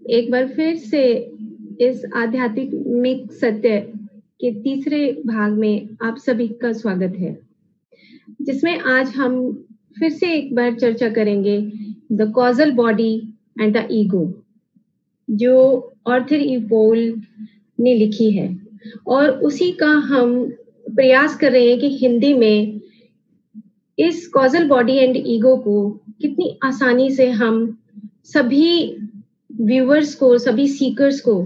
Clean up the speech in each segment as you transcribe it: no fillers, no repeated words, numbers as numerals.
एक बार फिर से इस आध्यात्मिक सत्य के तीसरे भाग में आप सभी का स्वागत है, जिसमें आज हम फिर से एक बार चर्चा करेंगे the causal body and the ego, जो आर्थर ई पोल ने लिखी है, और उसी का हम प्रयास कर रहे हैं कि हिंदी में इस कॉजल बॉडी एंड ईगो को कितनी आसानी से हम सभी व्यूअर्स को, सभी सीकर्स को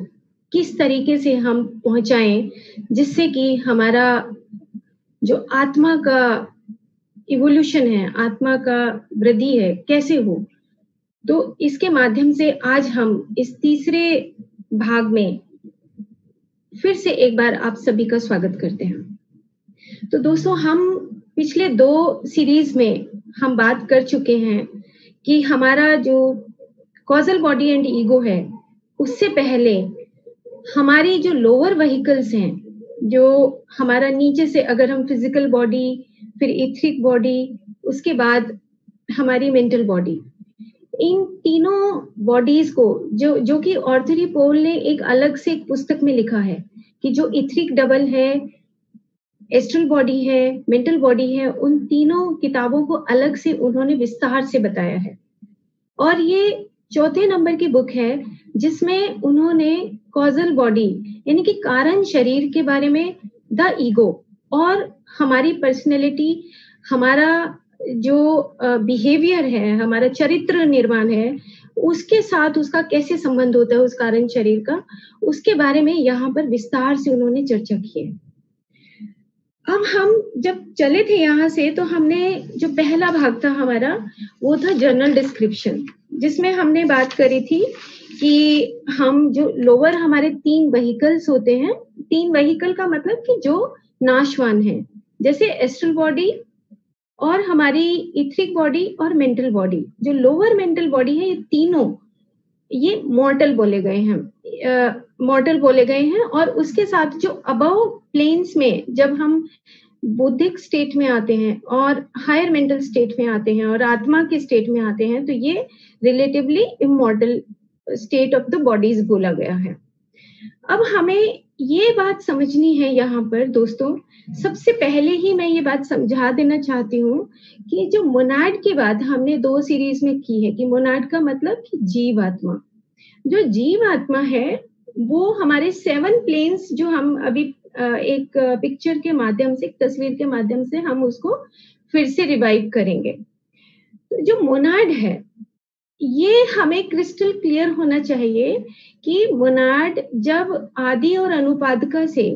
किस तरीके से हम पहुंचाएं, जिससे कि हमारा जो आत्मा का इवोल्यूशन है, आत्मा का वृद्धि है, कैसे हो। तो इसके माध्यम से आज हम इस तीसरे भाग में फिर से एक बार आप सभी का स्वागत करते हैं। तो दोस्तों, हम पिछले 2 सीरीज में हम बात कर चुके हैं कि हमारा जो कॉजल बॉडी एंड ईगो है, उससे पहले हमारी जो लोअर व्हीकल्स हैं, जो हमारा नीचे से, अगर हम फिजिकल बॉडी, फिर इथरिक बॉडी, उसके बाद हमारी मेंटल बॉडी, इन तीनों बॉडीज को जो कि आर्थर ई पोल ने एक अलग से एक पुस्तक में लिखा है कि जो इथरिक डबल है, एस्ट्रल बॉडी है, मेंटल बॉडी है, उन तीनों किताबों को अलग से उन्होंने विस्तार से बताया है। और ये 4थे नंबर की बुक है जिसमें उन्होंने कॉजल बॉडी यानी कि कारण शरीर के बारे में, द ईगो और हमारी पर्सनैलिटी, हमारा जो बिहेवियर है, हमारा चरित्र निर्माण है, उसके साथ उसका कैसे संबंध होता है, उस कारण शरीर का, उसके बारे में यहाँ पर विस्तार से उन्होंने चर्चा की है। अब हम जब चले थे यहाँ से, तो हमने जो पहला भाग था हमारा, वो था जर्नल डिस्क्रिप्शन, जिसमें हमने बात करी थी कि हम जो लोअर हमारे 3 व्हीकल्स होते हैं, 3 व्हीकल का मतलब कि जो नाशवान है, जैसे एस्ट्रल बॉडी और हमारी इथरिक बॉडी और मेंटल बॉडी। जो लोअर मेंटल बॉडी है, ये तीनों ये मॉर्टल बोले गए हैं, और उसके साथ जो अबव प्लेन्स में जब हम बौद्धिक स्टेट में आते हैं और हायर मेंटल स्टेट में आते हैं और आत्मा के स्टेट में आते हैं, तो ये relatively immortal state of the bodies बोला गया है। अब हमें ये बात समझनी है यहाँ पर दोस्तों, सबसे पहले ही मैं ये बात समझा देना चाहती हूँ कि जो मोनाड की बात हमने 2 सीरीज में की है कि मोनाड का मतलब कि जीव आत्मा। जो जीव आत्मा है वो हमारे 7 प्लेन्स, जो हम अभी एक पिक्चर के माध्यम से, एक तस्वीर के माध्यम से हम उसको फिर से रिवाइव करेंगे। तो जो मोनाड है, ये हमें क्रिस्टल क्लियर होना चाहिए कि मोनाड जब आदि और अनुपादका से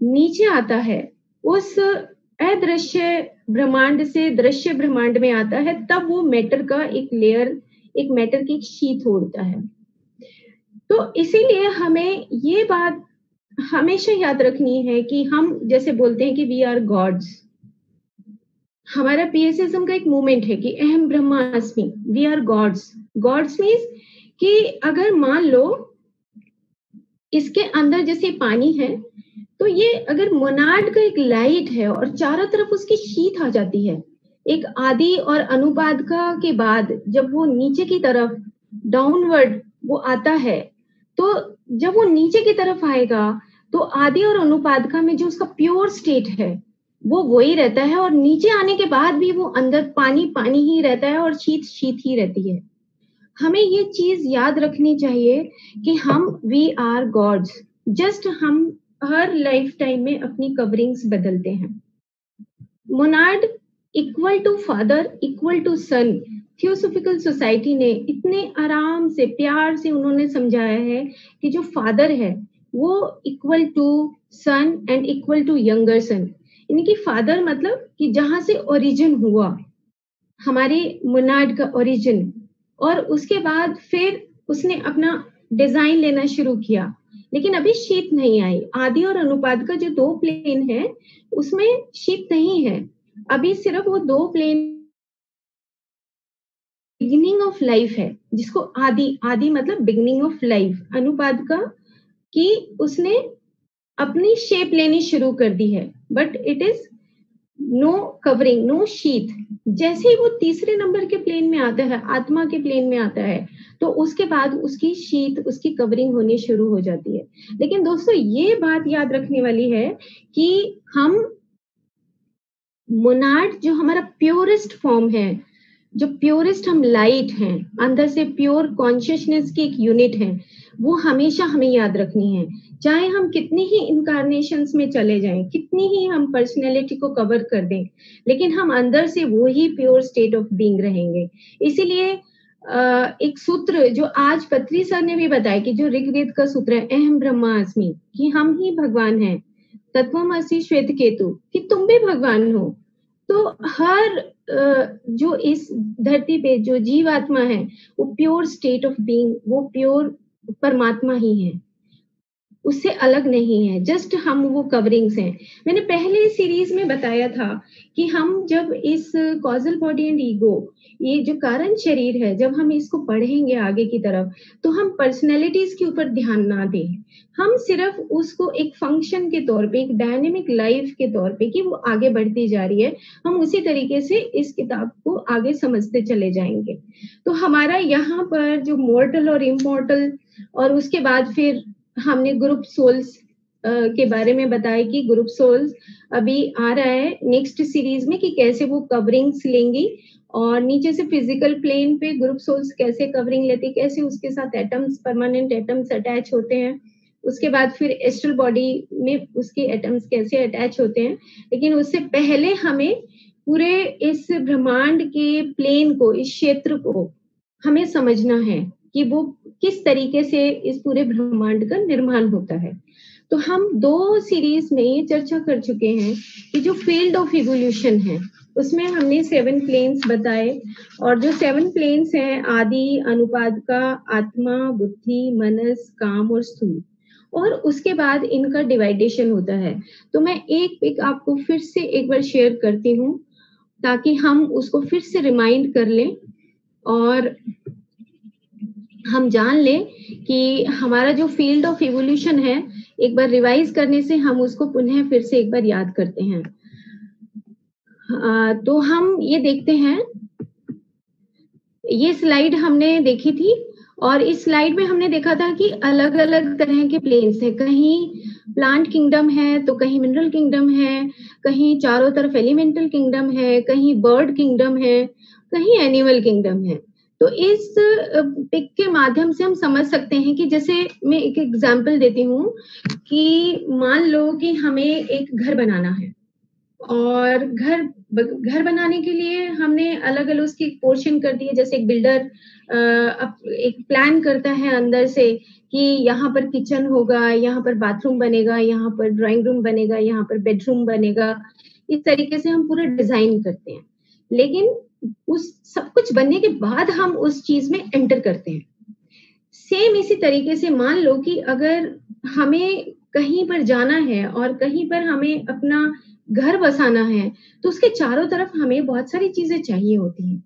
नीचे आता है, उस अदृश्य ब्रह्मांड से दृश्य ब्रह्मांड में आता है, तब वो मैटर का एक लेयर, एक मैटर की एक शीट ओढ़ता है। तो इसीलिए हमें ये बात हमेशा याद रखनी है कि हम जैसे बोलते हैं कि वी आर गॉड्स, हमारा पीएसएसएम का एक मूवमेंट है कि अहम ब्रह्मास्मि, we are gods. Gods means कि अगर मान लो इसके अंदर जैसे पानी है, तो ये अगर मोनाड का एक लाइट है और चारों तरफ उसकी शीत आ जाती है, एक आदि और अनुपादका के बाद जब वो नीचे की तरफ डाउनवर्ड वो आता है, तो जब वो नीचे की तरफ आएगा तो आदि और अनुपादका में जो उसका प्योर स्टेट है वो वही रहता है, और नीचे आने के बाद भी वो अंदर पानी पानी ही रहता है और शीत शीत ही रहती है। हमें ये चीज याद रखनी चाहिए कि हम वी आर गॉड्स, जस्ट हम हर लाइफ टाइम में अपनी कवरिंग्स बदलते हैं। Monad equal to father, equal to son, theosophical society ने इतने आराम से, प्यार से उन्होंने समझाया है कि जो फादर है वो equal to son and equal to younger son, यानी कि फादर मतलब कि जहां से ओरिजिन हुआ, हमारे मोनाड का ओरिजिन, और उसके बाद फिर उसने अपना डिजाइन लेना शुरू किया, लेकिन अभी शीत नहीं आई। आदि और अनुपाद का जो 2 प्लेन है उसमें शीत नहीं है, अभी सिर्फ वो 2 प्लेन बिगिनिंग ऑफ लाइफ है, जिसको आदि, आदि मतलब बिगिनिंग ऑफ लाइफ, अनुपाद का कि उसने अपनी शेप लेनी शुरू कर दी है, but it is no covering, no sheath. जैसे ही वो तीसरे नंबर के प्लेन में आता है, आत्मा के प्लेन में आता है, तो उसके बाद उसकी शीथ, उसकी कवरिंग होनी शुरू हो जाती है। लेकिन दोस्तों ये बात याद रखने वाली है कि हम मोनाड जो हमारा प्योरेस्ट फॉर्म है, जो प्योरेस्ट हम लाइट हैं, अंदर से प्योर कॉन्शियसनेस की एक यूनिट है, वो हमेशा हमें याद रखनी है। चाहे हम कितनी ही इनकारनेशंस में चले जाएं, कितनी ही हम पर्सनैलिटी को कवर कर दें, लेकिन हम अंदर से वो ही प्योर स्टेट ऑफ बीइंग रहेंगे। इसीलिए एक सूत्र जो आज पत्री सर ने भी बताया कि जो ऋग्वेद का सूत्र है, अहम ब्रह्मास्मि, कि हम ही भगवान हैं, तत्वमसि श्वेत केतु, कि तुम भी भगवान हो। तो हर जो इस धरती पे जो जीवात्मा है, वो प्योर स्टेट ऑफ बीइंग, वो प्योर परमात्मा ही है, उससे अलग नहीं है। जस्ट हम वो कवरिंग्स हैं। मैंने पहले सीरीज में बताया था कि हम जब इस कॉजल बॉडी एंड ईगो, ये जो कारण शरीर है, जब हम इसको पढ़ेंगे आगे की तरफ, तो हम पर्सनैलिटीज के ऊपर ध्यान ना दें, हम सिर्फ उसको एक फंक्शन के तौर पे, एक डायनेमिक लाइफ के तौर पे, कि वो आगे बढ़ती जा रही है, हम उसी तरीके से इस किताब को आगे समझते चले जाएंगे। तो हमारा यहाँ पर जो मॉर्टल और इमॉर्टल, और उसके बाद फिर हमने ग्रुप सोल्स के बारे में बताया कि ग्रुप सोल्स अभी आ रहा है नेक्स्ट सीरीज में, कि कैसे वो कवरिंग्स लेंगी, और नीचे से फिजिकल प्लेन पे ग्रुप सोल्स कैसे कवरिंग लेती, कैसे उसके साथ एटम्स, परमानेंट एटम्स अटैच होते हैं, उसके बाद फिर एस्ट्रल बॉडी में उसके एटम्स कैसे अटैच होते हैं। लेकिन उससे पहले हमें पूरे इस ब्रह्मांड के प्लेन को, इस क्षेत्र को हमें समझना है कि वो किस तरीके से इस पूरे ब्रह्मांड का निर्माण होता है। तो हम 2 सीरीज में ये चर्चा कर चुके हैं कि जो फील्ड ऑफ इवोल्यूशन है, उसमें हमने 7 प्लेन्स बताए, और जो 7 प्लेन्स हैं, आदि, अनुपादका, आत्मा, बुद्धि, मनस, काम और स्थूल, और उसके बाद इनका डिवाइडेशन होता है। तो मैं एक पिक आपको फिर से एक बार शेयर करती हूँ, ताकि हम उसको फिर से रिमाइंड कर लें और हम जान लें कि हमारा जो फील्ड ऑफ इवोल्यूशन है, एक बार रिवाइज करने से हम उसको पुनः फिर से एक बार याद करते हैं। तो हम ये देखते हैं, ये स्लाइड हमने देखी थी, और इस स्लाइड में हमने देखा था कि अलग अलग तरह के प्लेन्स हैं, कहीं प्लांट किंगडम है, तो कहीं मिनरल किंगडम है, कहीं चारों तरफ एलिमेंटल किंगडम है, कहीं बर्ड किंगडम है, कहीं एनिमल किंगडम है। तो इस पिक के माध्यम से हम समझ सकते हैं कि, जैसे मैं एक एग्जांपल देती हूँ कि मान लो कि हमें एक घर बनाना है, और घर बनाने के लिए हमने अलग अलग उसकी पोर्शन कर दिए। जैसे एक बिल्डर एक प्लान करता है अंदर से कि यहाँ पर किचन होगा, यहाँ पर बाथरूम बनेगा, यहाँ पर ड्राइंग रूम बनेगा, यहाँ पर बेडरूम बनेगा, इस तरीके से हम पूरा डिजाइन करते हैं। लेकिन उस सब कुछ बनने के बाद हम उस चीज में एंटर करते हैं। सेम इसी तरीके से मान लो कि अगर हमें कहीं पर जाना है और कहीं पर हमें अपना घर बसाना है, तो उसके चारों तरफ हमें बहुत सारी चीजें चाहिए होती हैं।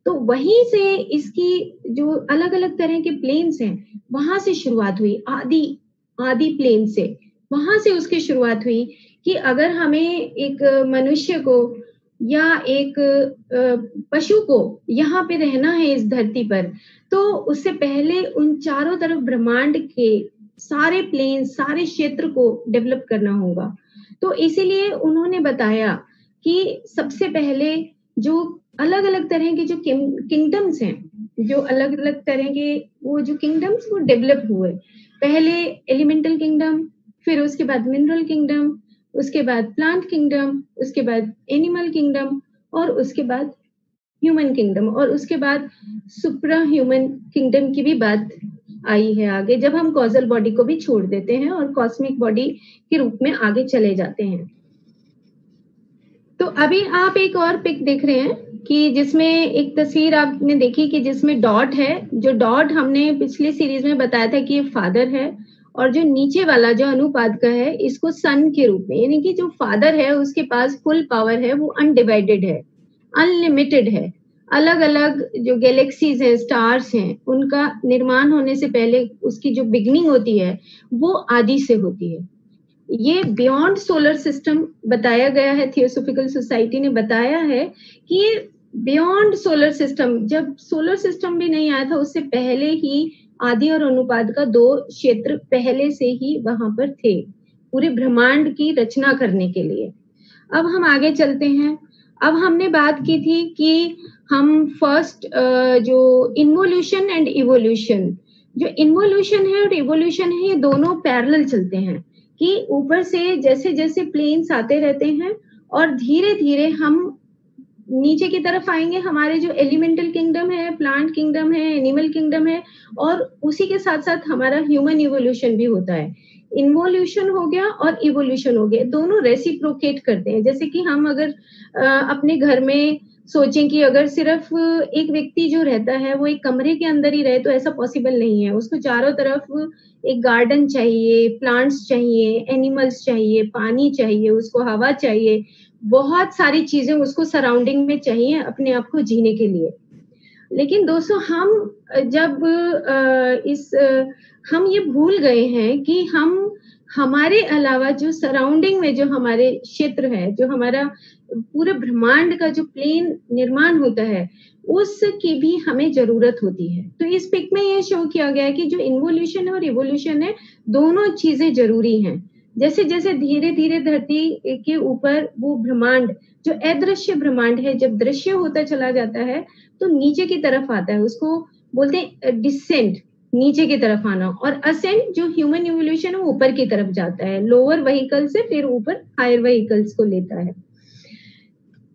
तो वहीं से इसकी जो अलग अलग तरह के प्लेन्स हैं, वहां से शुरुआत हुई, आदि आदि प्लेन से, वहां से उसकी शुरुआत हुई कि अगर हमें एक मनुष्य को या एक पशु को यहाँ पे रहना है इस धरती पर, तो उससे पहले उन चारों तरफ ब्रह्मांड के सारे प्लेन, सारे क्षेत्र को डेवलप करना होगा। तो इसीलिए उन्होंने बताया कि सबसे पहले जो अलग अलग तरह के जो किंगडम्स हैं, जो अलग अलग तरह के वो जो किंगडम्स वो डेवलप हुए, पहले एलिमेंटल किंगडम, फिर उसके बाद मिनरल किंगडम, उसके बाद प्लांट किंगडम, उसके बाद एनिमल किंगडम, और उसके बाद ह्यूमन किंगडम, और उसके बाद सुप्रा ह्यूमन किंगडम की भी बात आई है आगे, जब हम कॉजल बॉडी को भी छोड़ देते हैं और कॉस्मिक बॉडी के रूप में आगे चले जाते हैं। तो अभी आप एक और पिक देख रहे हैं कि जिसमें एक तस्वीर आपने देखी कि जिसमें डॉट है। जो डॉट हमने पिछली सीरीज में बताया था कि ये फादर है, और जो नीचे वाला जो अनुपाद का है, इसको सन के रूप में, यानी कि जो फादर है उसके पास फुल पावर है, वो अनडिवाइडेड है, अनलिमिटेड है। अलग अलग जो गैलेक्सीज हैं, स्टार्स हैं, उनका निर्माण होने से पहले उसकी जो बिगनिंग होती है वो आदि से होती है। ये बियॉन्ड सोलर सिस्टम बताया गया है, थियोसॉफिकल सोसाइटी ने बताया है कि ये बियॉन्ड सोलर सिस्टम, जब सोलर सिस्टम भी नहीं आया था उससे पहले ही आदि और अनुपात का 2 क्षेत्र पहले से ही वहां पर थे, पूरे ब्रह्मांड की रचना करने के लिए। अब हम आगे चलते हैं। अब हमने बात की थी कि हम फर्स्ट जो इन्वोल्यूशन एंड इवोल्यूशन, जो इन्वोल्यूशन है और इवोल्यूशन है, ये दोनों पैरेलल चलते हैं कि ऊपर से जैसे जैसे प्लेन्स आते रहते हैं और धीरे धीरे हम नीचे की तरफ आएंगे। हमारे जो एलिमेंटल किंगडम है, प्लांट किंगडम है, एनिमल किंगडम है, और उसी के साथ साथ हमारा ह्यूमन इवोल्यूशन भी होता है। इन्वोल्यूशन हो गया और इवोल्यूशन हो गया, दोनों रेसिप्रोकेट करते हैं। जैसे कि हम अगर अपने घर में सोचें कि अगर सिर्फ एक व्यक्ति जो रहता है वो एक कमरे के अंदर ही रहे तो ऐसा पॉसिबल नहीं है, उसको चारों तरफ एक गार्डन चाहिए, प्लांट्स चाहिए, एनिमल्स चाहिए, पानी चाहिए, उसको हवा चाहिए, बहुत सारी चीजें उसको सराउंडिंग में चाहिए अपने आप को जीने के लिए। लेकिन दोस्तों हम जब हम ये भूल गए हैं कि हम हमारे अलावा जो सराउंडिंग में जो हमारे क्षेत्र है, जो हमारा पूरे ब्रह्मांड का जो प्लेन निर्माण होता है, उसकी भी हमें जरूरत होती है। तो इस पिक में ये शो किया गया है कि जो इन्वोल्यूशन और इवोल्यूशन है, दोनों चीजें जरूरी हैं। जैसे जैसे धीरे धीरे धरती के ऊपर वो ब्रह्मांड जो अदृश्य ब्रह्मांड है जब दृश्य होता चला जाता है तो नीचे की तरफ आता है, उसको बोलते हैं डिसेंट, नीचे की तरफ आना, और असेंट जो ह्यूमन इवोल्यूशन है वो ऊपर की तरफ जाता है, लोअर व्हीकल से फिर ऊपर हायर व्हीकल्स को लेता है।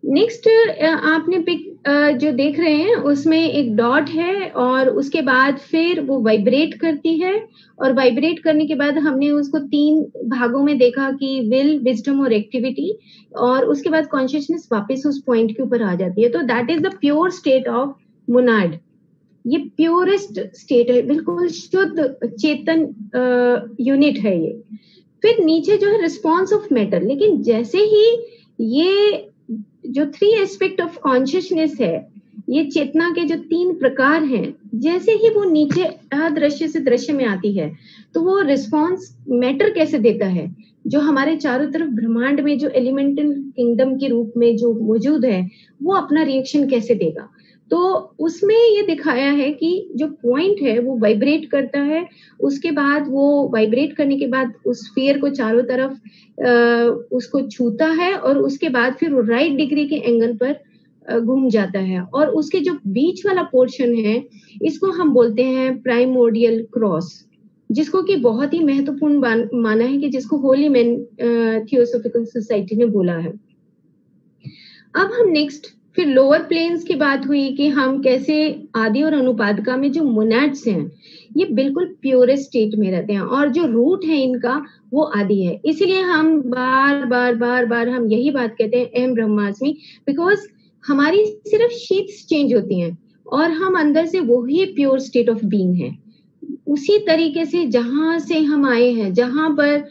नेक्स्ट आपने पिक जो देख रहे हैं उसमें एक डॉट है और उसके बाद फिर वो वाइब्रेट करती है, और वाइब्रेट करने के बाद हमने उसको 3 भागों में देखा कि विल, विजडम और एक्टिविटी, और उसके बाद कॉन्शियसनेस वापस उस पॉइंट के ऊपर आ जाती है। तो that is the pure state of Monod. ये प्योरेस्ट स्टेट है, बिल्कुल शुद्ध चेतन यूनिट है ये। फिर नीचे जो है रिस्पॉन्स ऑफ मैटर, लेकिन जैसे ही ये जो 3 एस्पेक्ट ऑफ कॉन्शियसनेस है, ये चेतना के जो 3 प्रकार हैं, जैसे ही वो नीचे अदृश्य से दृश्य में आती है तो वो रिस्पॉन्स मैटर कैसे देता है, जो हमारे चारों तरफ ब्रह्मांड में जो एलिमेंटल किंगडम के रूप में जो मौजूद है वो अपना रिएक्शन कैसे देगा। तो उसमें ये दिखाया है कि जो पॉइंट है वो वाइब्रेट करता है, उसके बाद वो वाइब्रेट करने के बाद उस स्फीयर को चारों तरफ उसको छूता है, और उसके बाद फिर वो राइट डिग्री के एंगल पर घूम जाता है, और उसके जो बीच वाला पोर्शन है इसको हम बोलते हैं प्राइमोर्डियल क्रॉस, जिसको कि बहुत ही महत्वपूर्ण माना है, कि जिसको होली मैन थियोसॉफिकल सोसाइटी ने बोला है। अब हम नेक्स्ट फिर लोअर प्लेन्स की बात हुई कि हम कैसे आदि और अनुपादका में जो मोनाड्स हैं ये बिल्कुल प्योरेस्ट स्टेट में रहते हैं, और जो रूट है इनका वो आदि है। इसीलिए हम बार बार बार बार हम यही बात कहते हैं अहम ब्रह्मास्मि, बिकॉज हमारी सिर्फ शीट्स चेंज होती हैं और हम अंदर से वही प्योर स्टेट ऑफ बीइंग है। उसी तरीके से जहां से हम आए हैं, जहां पर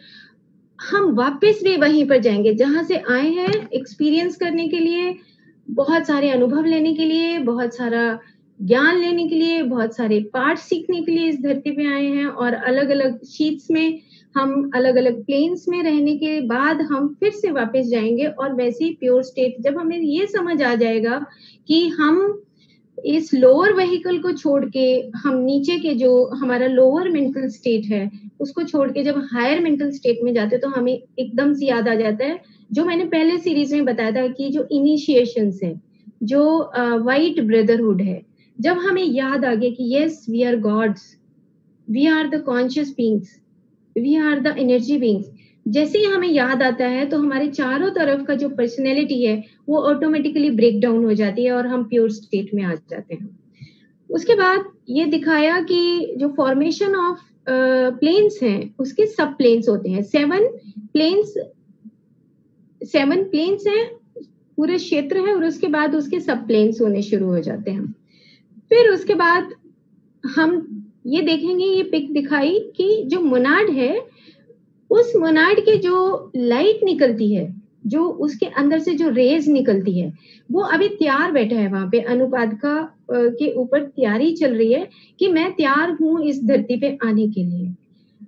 हम वापस भी वहीं पर जाएंगे जहां से आए हैं, एक्सपीरियंस करने के लिए, बहुत सारे अनुभव लेने के लिए, बहुत सारा ज्ञान लेने के लिए, बहुत सारे पाठ सीखने के लिए इस धरती पे आए हैं, और अलग अलग शीट्स में हम अलग अलग प्लेन्स में रहने के बाद हम फिर से वापस जाएंगे, और वैसे ही प्योर स्टेट जब हमें ये समझ आ जाएगा कि हम इस लोअर व्हीकल को छोड़ के हम नीचे के जो हमारा लोअर मेंटल स्टेट है उसको छोड़ के जब हायर मेंटल स्टेट में जाते तो हमें एकदम से याद आ जाता है जो मैंने पहले सीरीज में बताया था कि जो इनिशिएशंस है, जो वाइट ब्रदरहुड है, जब हमें याद आ गया कि yes we are gods, we are the conscious beings, we are the energy beings, जैसे ही हमें याद आता है तो हमारे चारों तरफ का जो पर्सनैलिटी है वो ऑटोमेटिकली ब्रेक डाउन हो जाती है और हम प्योर स्टेट में आ जाते हैं। उसके बाद ये दिखाया कि जो फॉर्मेशन ऑफ प्लेन्स हैं उसके सब प्लेन्स होते हैं, 7 प्लेन्स हैं, पूरे क्षेत्र है, और उसके बाद उसके सब प्लेन्स होने शुरू हो जाते हैं। फिर उसके बाद हम ये देखेंगे, ये पिक दिखाई कि जो मोनाड है उस मोनाड के जो लाइट निकलती है, जो उसके अंदर से जो रेज निकलती है, वो अभी तैयार बैठा है वहां पे अनुपादका के ऊपर तैयारी चल रही है कि मैं तैयार हूं इस धरती पे आने के लिए।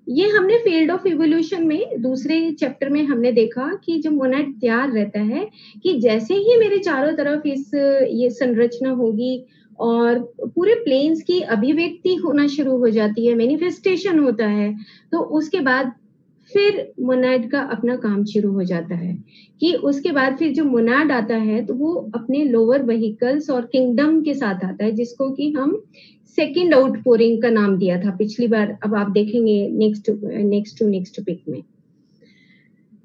ये हमने फील्ड ऑफ इवोल्यूशन में दूसरे चैप्टर में हमने देखा कि जो मोनाड तैयार रहता है कि जैसे ही मेरे चारों तरफ ये संरचना होगी और पूरे प्लेन्स की अभिव्यक्ति होना शुरू हो जाती है, मैनिफेस्टेशन होता है, तो उसके बाद फिर मोनाड का अपना काम शुरू हो जाता है कि उसके बाद फिर जो मोनाड आता है तो वो अपने लोअर व्हीकल्स और किंगडम के साथ आता है, जिसको कि हम सेकेंड आउटपोरिंग का नाम दिया था पिछली बार। अब आप देखेंगे नेक्स्ट पिक में।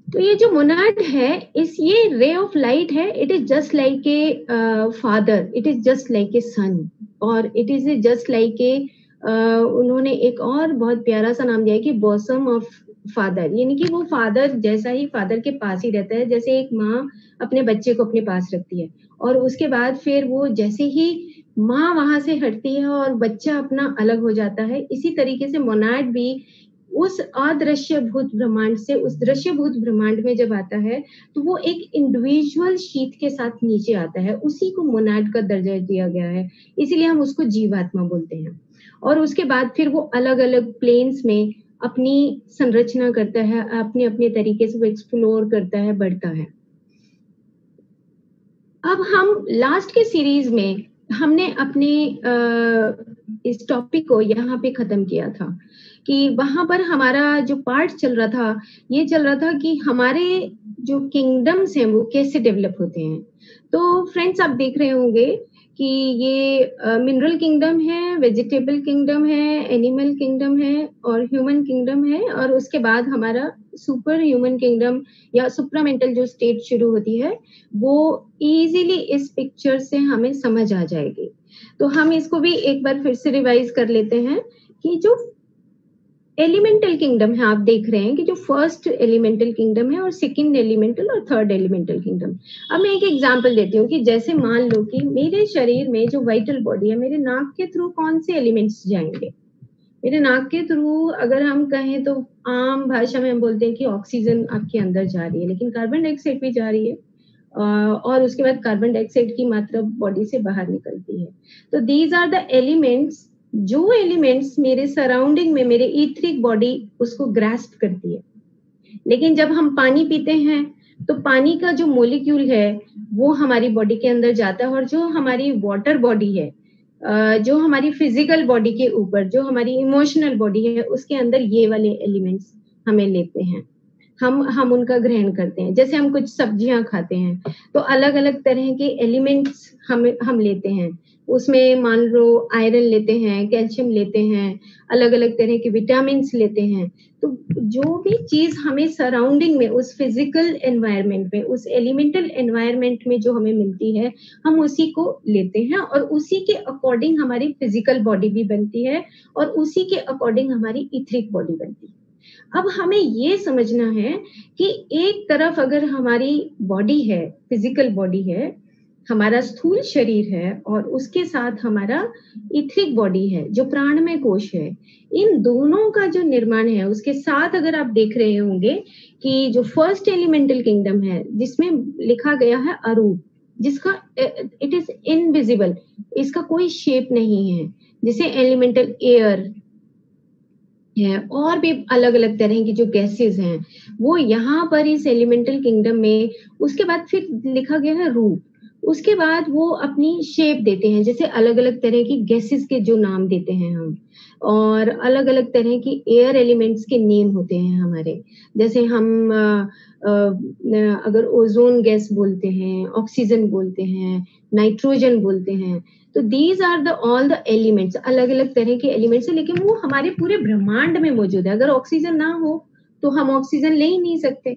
तो ये जो मोनाड है, ये रे ऑफ लाइट है। It is just like a father, it is just like a son, और it is just like a उन्होंने एक और बहुत प्यारा सा नाम दिया है कि बॉसम ऑफ फादर, यानी कि वो फादर जैसा ही फादर के पास ही रहता है, जैसे एक माँ अपने बच्चे को अपने पास रखती है और उसके बाद फिर वो जैसे ही माँ वहां से हटती है और बच्चा अपना अलग हो जाता है, इसी तरीके से मोनाड भी उस अदृश्य भूत ब्रह्मांड से उस दृश्य भूत ब्रह्मांड में जब आता है तो वो एक इंडिविजुअल शीत के साथ नीचे आता है, उसी को मोनाड का दर्जा दिया गया है, इसीलिए हम उसको जीवात्मा बोलते हैं। और उसके बाद फिर वो अलग अलग प्लेन्स में अपनी संरचना करता है, अपने अपने तरीके से वो एक्सप्लोर करता है, बढ़ता है। अब हम लास्ट के सीरीज में हमने अपने इस टॉपिक को यहाँ पे खत्म किया था कि वहां पर हमारा जो पार्ट चल रहा था, ये चल रहा था कि हमारे जो किंगडम्स हैं वो कैसे डेवलप होते हैं। तो फ्रेंड्स, आप देख रहे होंगे कि ये मिनरल किंगडम है, वेजिटेबल किंगडम है, एनिमल किंगडम है और ह्यूमन किंगडम है, और उसके बाद हमारा सुपर ह्यूमन किंगडम या सुप्रामेंटल जो स्टेट शुरू होती है, वो इजीली इस पिक्चर से हमें समझ आ जाएगी। तो हम इसको भी एक बार फिर से रिवाइज कर लेते हैं कि जो एलिमेंटल किंगडम है, आप देख रहे हैं कि जो फर्स्ट एलिमेंटल किंगडम है और सेकंड एलिमेंटल और थर्ड एलिमेंटल किंगडम। अब मैं एक एग्जांपल देती हूँ कि जैसे मान लो कि मेरे शरीर में जो वाइटल बॉडी है, मेरे नाक के थ्रू कौन से एलिमेंट्स जाएंगे? मेरे नाक के थ्रू अगर हम कहें तो आम भाषा में हम बोलते हैं कि ऑक्सीजन आपके अंदर जा रही है, लेकिन कार्बन डाइऑक्साइड भी जा रही है और उसके बाद कार्बन डाइऑक्साइड की मात्रा बॉडी से बाहर निकलती है। तो दीज आर द एलिमेंट्स, जो एलिमेंट्स मेरे सराउंडिंग में मेरे ईथरिक बॉडी उसको ग्रास्प करती है। लेकिन जब हम पानी पीते हैं तो पानी का जो मोलिक्यूल है वो हमारी बॉडी के अंदर जाता है, और जो हमारी वाटर बॉडी है, जो हमारी फिजिकल बॉडी के ऊपर जो हमारी इमोशनल बॉडी है, उसके अंदर ये वाले एलिमेंट्स हमें लेते हैं, हम उनका ग्रहण करते हैं। जैसे हम कुछ सब्जियां खाते हैं तो अलग अलग तरह के एलिमेंट्स हम लेते हैं, उसमें मान लो आयरन लेते हैं, कैल्शियम लेते हैं, अलग अलग तरह के विटामिन लेते हैं। तो जो भी चीज हमें सराउंडिंग में उस फिजिकल एनवायरनमेंट में, उस एलिमेंटल एनवायरनमेंट में जो हमें मिलती है, हम उसी को लेते हैं और उसी के अकॉर्डिंग हमारी फिजिकल बॉडी भी बनती है और उसी के अकॉर्डिंग हमारी इथरिक बॉडी बनती है। अब हमें ये समझना है कि एक तरफ अगर हमारी बॉडी है, फिजिकल बॉडी है, हमारा स्थूल शरीर है, और उसके साथ हमारा इथरिक बॉडी है जो प्राणमय कोश है, इन दोनों का जो निर्माण है, उसके साथ अगर आप देख रहे होंगे कि जो फर्स्ट एलिमेंटल किंगडम है जिसमें लिखा गया है अरूप, जिसका इट इज इनविजिबल, इसका कोई शेप नहीं है, जैसे एलिमेंटल एयर है और भी अलग अलग तरह की जो गैसेस हैं वो यहाँ पर इस एलिमेंटल किंगडम में, उसके बाद फिर लिखा गया है रूप, उसके बाद वो अपनी शेप देते हैं, जैसे अलग अलग तरह की गैसेस के जो नाम देते हैं हम, और अलग अलग तरह की एयर एलिमेंट्स के नेम होते हैं हमारे, जैसे हम अगर ओजोन गैस बोलते हैं, ऑक्सीजन बोलते हैं, नाइट्रोजन बोलते हैं। तो these are the all the elements, अलग अलग तरह के एलिमेंट्स है, लेकिन वो हमारे पूरे ब्रह्मांड में मौजूद है। अगर ऑक्सीजन ना हो तो हम ऑक्सीजन ले ही नहीं सकते।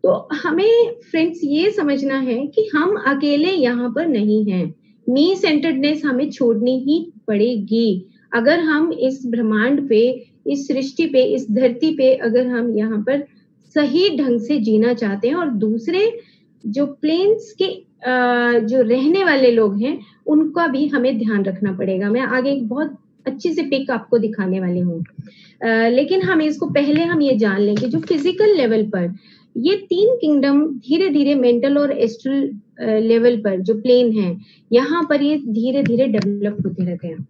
तो हमें फ्रेंड्स ये समझना है कि हम अकेले यहाँ पर नहीं हैं, मी सेंटर्डनेस हमें छोड़नी ही पड़ेगी अगर हम इस ब्रह्मांड पे, इस सृष्टि पे, इस धरती पे अगर हम यहाँ पर सही ढंग से जीना चाहते हैं, और दूसरे जो प्लेन्स के जो रहने वाले लोग हैं उनका भी हमें ध्यान रखना पड़ेगा। मैं आगे एक बहुत अच्छी से पिक आपको दिखाने वाली हूँ, लेकिन हम इसको पहले हम ये जान लेंगे जो फिजिकल लेवल पर ये तीन किंगडम धीरे धीरे मेंटल और एस्ट्रल लेवल पर जो प्लेन है यहाँ पर ये धीरे धीरे डेवलप होते रहते हैं।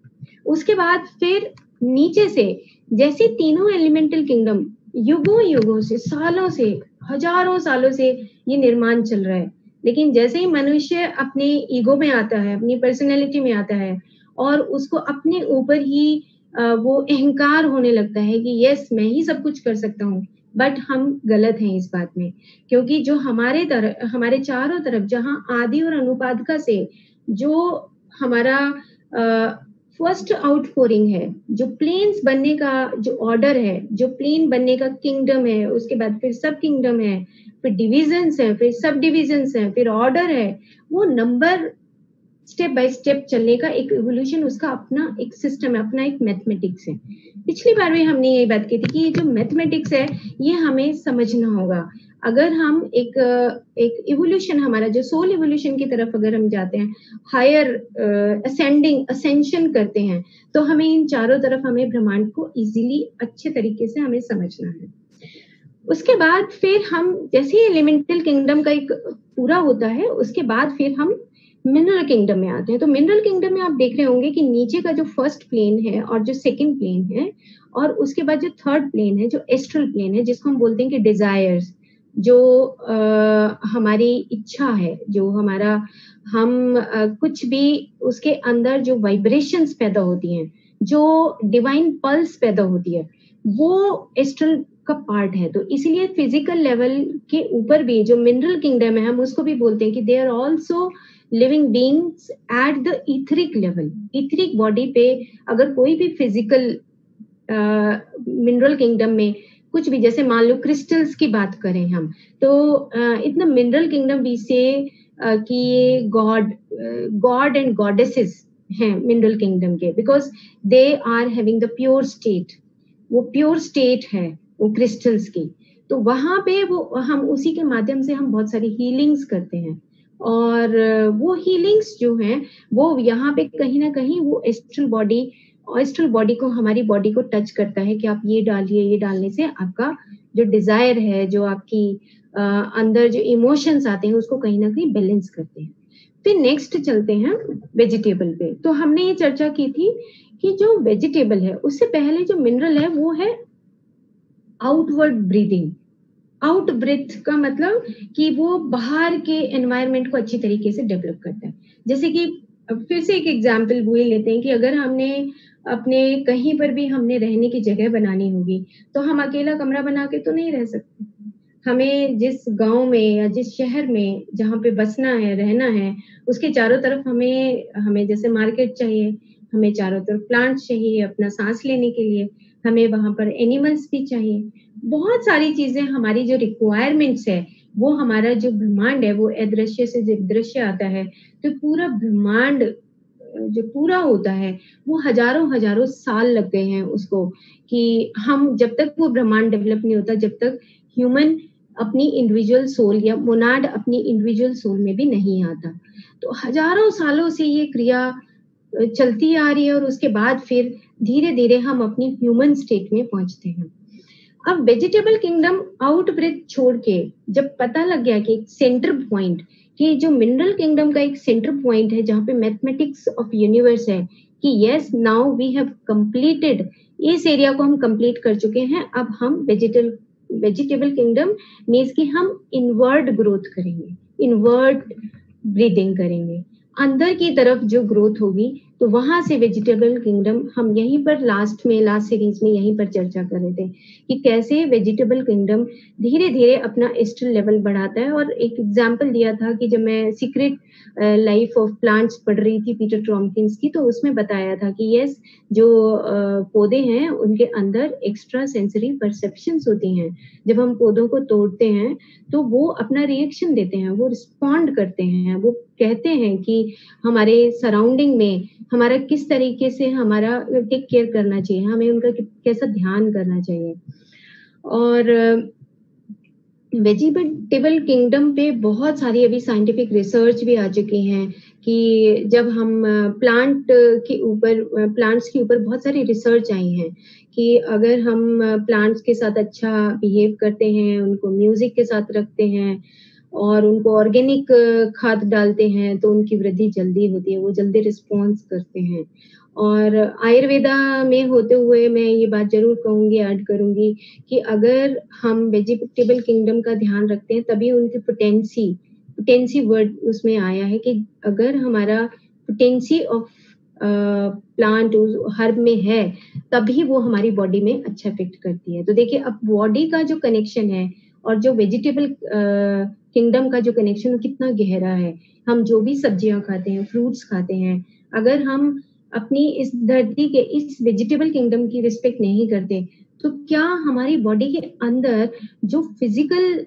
उसके बाद फिर नीचे से जैसे तीनों एलिमेंटल किंगडम युगों युगों से, सालों से, हजारों सालों से ये निर्माण चल रहा है, लेकिन जैसे ही मनुष्य अपने ईगो में आता है, अपनी पर्सनैलिटी में आता है और उसको अपने ऊपर ही वो अहंकार होने लगता है कि यस मैं ही सब कुछ कर सकता हूँ, बट हम गलत हैं इस बात में, क्योंकि जो हमारे चारों तरफ जहाँ आदि और अनुपादका से जो हमारा फर्स्ट आउटपोरिंग है, जो प्लेन्स बनने का जो ऑर्डर है, जो प्लेन बनने का किंगडम है, उसके बाद फिर सब किंगडम है, फिर डिविजन्स है, फिर सब डिविजन्स है, फिर ऑर्डर है, वो नंबर स्टेप बाय स्टेप चलने का एक इवोल्यूशन, उसका अपना एक सिस्टम है, अपना एक मैथमेटिक्स है। पिछली बार भी हमने ये बात की थी कि ये जो मैथमेटिक्स है ये हमें समझना होगा। अगर हम एक इवोल्यूशन, हमारा जो सोल इवोल्यूशन की तरफ अगर हम जाते हैं, हायर असेंशन करते हैं, तो हमें इन चारों तरफ हमें ब्रह्मांड को इजीली अच्छे तरीके से हमें समझना है। उसके बाद फिर हम जैसे एलिमेंटल किंगडम का एक पूरा होता है, उसके बाद फिर हम मिनरल किंगडम में आते हैं। तो मिनरल किंगडम में आप देख रहे होंगे कि नीचे का जो फर्स्ट प्लेन है और जो सेकंड प्लेन है, और उसके बाद जो थर्ड प्लेन है, जो एस्ट्रल प्लेन है, जिसको हम बोलते हैं कि डिजायर्स, जो हमारी इच्छा है, जो हमारा हम कुछ भी उसके अंदर जो वाइब्रेशंस पैदा होती हैं, जो डिवाइन पल्स पैदा होती है, वो एस्ट्रल का पार्ट है। तो इसीलिए फिजिकल लेवल के ऊपर भी जो मिनरल किंगडम है, हम उसको भी बोलते हैं कि they are also living beings at the etheric level. Etheric body पे अगर कोई भी फिजिकल मिनरल किंगडम में कुछ भी, जैसे मान लो क्रिस्टल्स की बात करें हम, तो इतना मिनरल किंगडम भी से कि ये गॉड एंड गॉडेसेस हैं मिनरल किंगडम के, because they are having the pure state, वो प्योर स्टेट है वो क्रिस्टल्स की। तो वहां पे वो हम उसी के माध्यम से हम बहुत सारी हीलिंग्स करते हैं, और वो हीलिंग्स जो हैं वो यहाँ पे कहीं ना कहीं वो एस्ट्रल बॉडी को, हमारी बॉडी को टच करता है कि आप ये डालिए, ये डालने से आपका जो डिजायर है, जो आपकी अंदर जो इमोशंस आते हैं, उसको कहीं ना कहीं बैलेंस करते हैं। फिर नेक्स्ट चलते हैं वेजिटेबल पे। तो हमने ये चर्चा की थी कि जो वेजिटेबल है, उससे पहले जो मिनरल है वो है आउटवर्ड ब्रीदिंग। आउट ब्रेथ का मतलब कि वो बाहर के एनवायरनमेंट को अच्छी तरीके से डेवलप करता है। जैसे कि फिर से एक एग्जांपल वो लेते हैं कि अगर हमने अपने कहीं पर भी हमने रहने की जगह बनानी होगी, तो हम अकेला कमरा बना के तो नहीं रह सकते। हमें जिस गांव में या जिस शहर में जहाँ पे बसना है, रहना है, उसके चारों तरफ हमें जैसे मार्केट चाहिए, हमें चारों तरफ प्लांट्स चाहिए अपना सांस लेने के लिए, हमें वहां पर एनिमल्स भी चाहिए, बहुत सारी चीजें हमारी जो रिक्वायरमेंट्स है, वो हमारा जो ब्रह्मांड है, वो अदृश्य से जब दृश्य आता है, तो पूरा ब्रह्मांड जो पूरा होता है वो हजारों हजारों साल लग गए हैं उसको, कि हम जब तक वो ब्रह्मांड डेवलप नहीं होता, जब तक ह्यूमन अपनी इंडिविजुअल सोल या मोनाड अपनी इंडिविजुअल सोल में भी नहीं आता। तो हजारों सालों से ये क्रिया चलती आ रही है, और उसके बाद फिर धीरे धीरे हम अपनी ह्यूमन स्टेट में पहुंचते हैं। अब वेजिटेबल किंगडम आउट ब्रेथ छोड़ के जब पता लग गया कि एक सेंटर पॉइंट, कि जो मिनरल किंगडम का एक सेंटर पॉइंट है जहाँ पे मैथमेटिक्स ऑफ यूनिवर्स है, कि yes now we have completed, इस एरिया को हम कंप्लीट कर चुके हैं, अब हम वेजिटेबल किंगडम मीन्स कि हम इनवर्ड ग्रोथ करेंगे, इनवर्ड ब्रीदिंग करेंगे, अंदर की तरफ जो ग्रोथ होगी, तो वहां से वेजिटेबल किंगडम हम यहीं पर लास्ट सीरीज में यहीं पर चर्चा कर रहे थे कि कैसे वेजिटेबल किंगडम धीरे धीरे अपना एस्ट्रल लेवल बढ़ाता है। और एक एग्जांपल दिया था कि जब मैं सीक्रेट लाइफ ऑफ प्लांट्स पढ़ रही थी पीटर टॉमकिंस की, तो उसमें बताया था कि यस, जो पौधे हैं उनके अंदर एक्स्ट्रा सेंसरी परसेप्शंस होती हैं। जब हम पौधों को तोड़ते हैं तो वो अपना रिएक्शन देते हैं, वो रिस्पॉन्ड करते हैं, वो कहते हैं कि हमारे सराउंडिंग में हमारा किस तरीके से हमारा टेक केयर करना चाहिए, हमें उनका कैसा ध्यान करना चाहिए। और वेजिटेबल किंगडम पे बहुत सारी अभी साइंटिफिक रिसर्च भी आ चुकी हैं कि जब हम प्लांट्स के ऊपर बहुत सारी रिसर्च आई हैं कि अगर हम प्लांट्स के साथ अच्छा बिहेव करते हैं, उनको म्यूजिक के साथ रखते हैं और उनको ऑर्गेनिक खाद डालते हैं तो उनकी वृद्धि जल्दी होती है, वो जल्दी रिस्पॉन्स करते हैं। और आयुर्वेदा में होते हुए मैं ये बात ज़रूर कहूँगी, ऐड करूँगी कि अगर हम वेजिटेबल किंगडम का ध्यान रखते हैं तभी उनकी पोटेंसी वर्ड उसमें आया है कि अगर हमारा पोटेंसी ऑफ प्लांट हर्ब में है तभी वो हमारी बॉडी में अच्छा इफेक्ट करती है। तो देखिए अब बॉडी का जो कनेक्शन है और जो वेजिटेबल किंगडम का जो कनेक्शन है कितना गहरा है। हम जो भी सब्जियां खाते हैं, फ्रूट्स खाते हैं, अगर हम अपनी इस धरती के इस वेजिटेबल किंगडम की रिस्पेक्ट नहीं करते तो क्या हमारी बॉडी के अंदर जो फिजिकल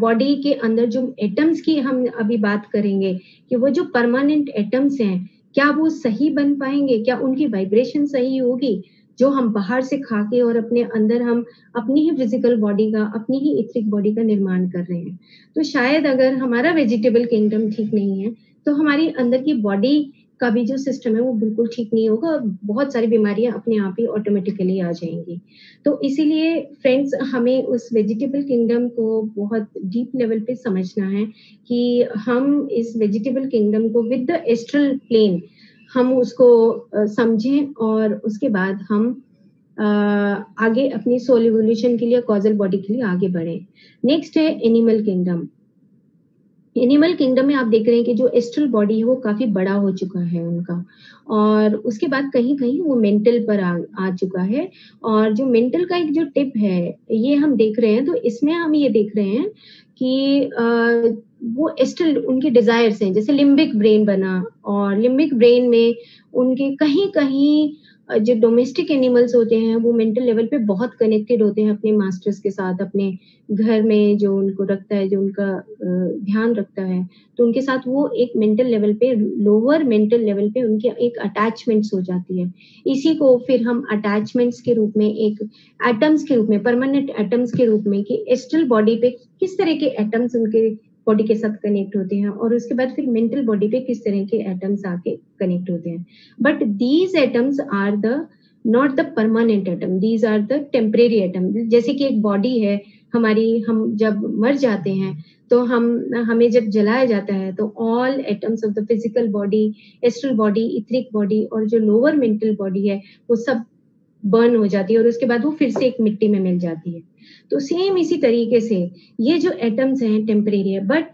बॉडी के अंदर जो एटम्स की हम अभी बात करेंगे कि वो जो परमानेंट एटम्स हैं क्या वो सही बन पाएंगे, क्या उनकी वाइब्रेशन सही होगी जो हम बाहर से खा के और अपने अंदर हम अपनी ही फिजिकल बॉडी का, अपनी ही इथरिक बॉडी का निर्माण कर रहे हैं। तो शायद अगर हमारा वेजिटेबल किंगडम ठीक नहीं है तो हमारी अंदर की बॉडी का भी जो सिस्टम है वो बिल्कुल ठीक नहीं होगा और बहुत सारी बीमारियां अपने आप ही ऑटोमेटिकली आ जाएंगी। तो इसीलिए फ्रेंड्स हमें उस वेजिटेबल किंगडम को बहुत डीप लेवल पे समझना है कि हम इस वेजिटेबल किंगडम को विद द एस्ट्रल प्लेन हम उसको समझें और उसके बाद हम आगे अपनी सोल इवोल्यूशन के लिए, कॉजल बॉडी के लिए आगे बढ़े। नेक्स्ट है एनिमल किंगडम। एनिमल किंगडम में आप देख रहे हैं कि जो एस्ट्रल बॉडी है वो काफी बड़ा हो चुका है उनका, और उसके बाद कहीं कहीं वो मेंटल पर आ चुका है। और जो मेंटल का एक जो टिप है ये हम देख रहे हैं, तो इसमें हम ये देख रहे हैं कि वो एस्ट्रल उनके डिजायर्स हैं, जैसे लिम्बिक ब्रेन बना, और लिम्बिक ब्रेन में उनके कहीं कहीं जो डोमेस्टिक एनिमल्स होते हैं वो मेंटल लेवल पे बहुत कनेक्टेड होते हैं अपने मास्टर्स के साथ, अपने घर में जो उनको रखता है, जो उनका ध्यान रखता है, तो उनके साथ वो एक मेंटल लेवल पे, लोअर मेंटल लेवल पे उनकी एक अटैचमेंट्स हो जाती है। इसी को फिर हम अटैचमेंट्स के रूप में, एक एटम्स के रूप में, परमानेंट एटम्स के रूप में, कि एस्ट्रल बॉडी पे किस तरह के एटम्स उनके बॉडी के साथ कनेक्ट होते हैं और उसके बाद फिर मेंटल बॉडी पे किस तरह के एटम्स आके कनेक्ट होते हैं। But these atoms are the not the permanent atom, these are the temporary atom. जैसे कि एक बॉडी है हमारी, हम जब मर जाते हैं तो हमें जब जलाया जाता है तो all atoms of the physical body, astral body, etheric body और जो लोअर मेंटल बॉडी है वो सब बर्न हो जाती है और उसके बाद वो फिर से एक मिट्टी में मिल जाती है। तो सेम इसी तरीके से ये जो एटम्स हैं टेम्परेरी है, बट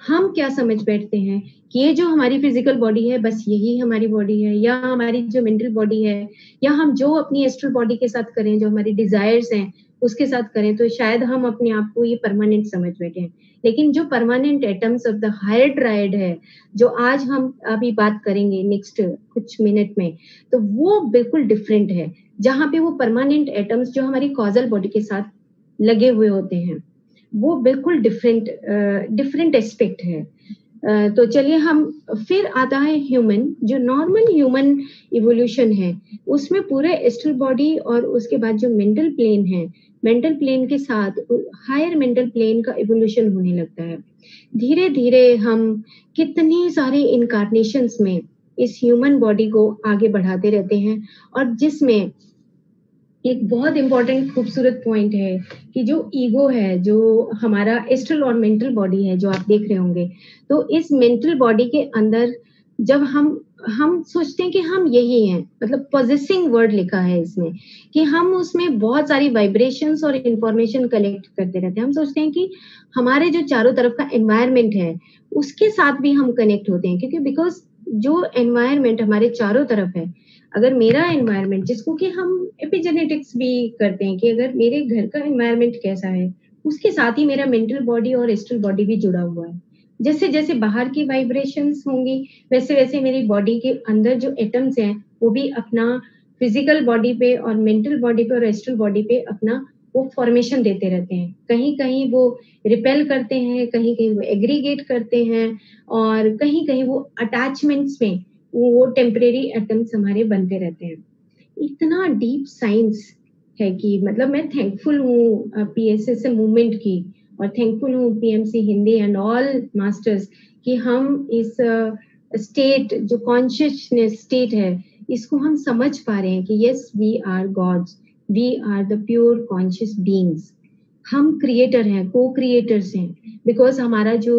हम क्या समझ बैठते हैं कि ये जो हमारी फिजिकल बॉडी है बस यही हमारी बॉडी है, या हमारी जो मेंटल बॉडी है, या हम जो अपनी एस्ट्रल बॉडी के साथ करें, जो हमारी डिजायर्स हैं उसके साथ करें, तो शायद हम अपने आप को ये परमानेंट समझ बैठे हैं। लेकिन जो permanent atoms of the higher triad है, जो आज हम अभी बात करेंगे नेक्स्ट कुछ मिनट में, तो वो बिल्कुल डिफरेंट है। जहाँ पे वो परमानेंट एटम्स जो हमारी कॉजल बॉडी के साथ लगे हुए होते हैं वो बिल्कुल डिफरेंट एस्पेक्ट है। तो चलिए हम, फिर आता है ह्यूमन, जो नॉर्मल ह्यूमन इवोल्यूशन है उसमें पूरे एस्ट्रल बॉडी और उसके बाद जो मेंटल प्लेन है, मेंटल प्लेन के साथ हायर मेंटल प्लेन का इवोल्यूशन होने लगता है। धीरे धीरे हम कितनी सारी इनकारनेशंस में इस ह्यूमन बॉडी को आगे बढ़ाते रहते हैं, और जिसमें एक बहुत इंपॉर्टेंट खूबसूरत पॉइंट है कि जो ईगो है, जो हमारा एस्ट्रल और मेंटल बॉडी है जो आप देख रहे होंगे, तो इस मेंटल बॉडी के अंदर जब हम सोचते हैं कि हम यही हैं, मतलब पोजेसिंग वर्ड लिखा है इसमें, कि हम उसमें बहुत सारी वाइब्रेशंस और इंफॉर्मेशन कलेक्ट करते रहते हैं। हम सोचते हैं कि हमारे जो चारों तरफ का एनवायरनमेंट है उसके साथ भी हम कनेक्ट होते हैं, क्योंकि बिकॉज जो एनवायरनमेंट हमारे चारों तरफ है, अगर मेरा एनवायरनमेंट, जिसको कि हम एपिजेनेटिक्स भी करते हैं कि अगर मेरे घर का एनवायरनमेंट कैसा है उसके साथ ही मेरा मेंटल बॉडी और एस्ट्रल बॉडी भी जुड़ा हुआ है। जैसे जैसे बाहर की वाइब्रेशंस होंगी वैसे वैसे मेरी बॉडी के अंदर जो एटम्स हैं वो भी अपना फिजिकल बॉडी पे और मेंटल बॉडी पे और एस्ट्रल बॉडी पे अपना वो फॉर्मेशन देते रहते हैं। कहीं कहीं वो रिपेल करते हैं, कहीं कहीं वो एग्रीगेट करते हैं, और कहीं कहीं वो अटैचमेंट्स में वो टेम्परेरी एटम्स हमारे बनते रहते हैं। इतना डीप साइंस है कि मतलब मैं थैंकफुल हूँ पीएसएस मूवमेंट की, और थैंकफुल हूँ PMC Hindi and all masters कि हम इस स्टेट, जो कॉन्शियसनेस स्टेट है, इसको हम समझ पा रहे हैं कि yes we are gods, we are the pure conscious beings. हम क्रिएटर हैं, को क्रिएटर्स हैं, बिकॉज हमारा जो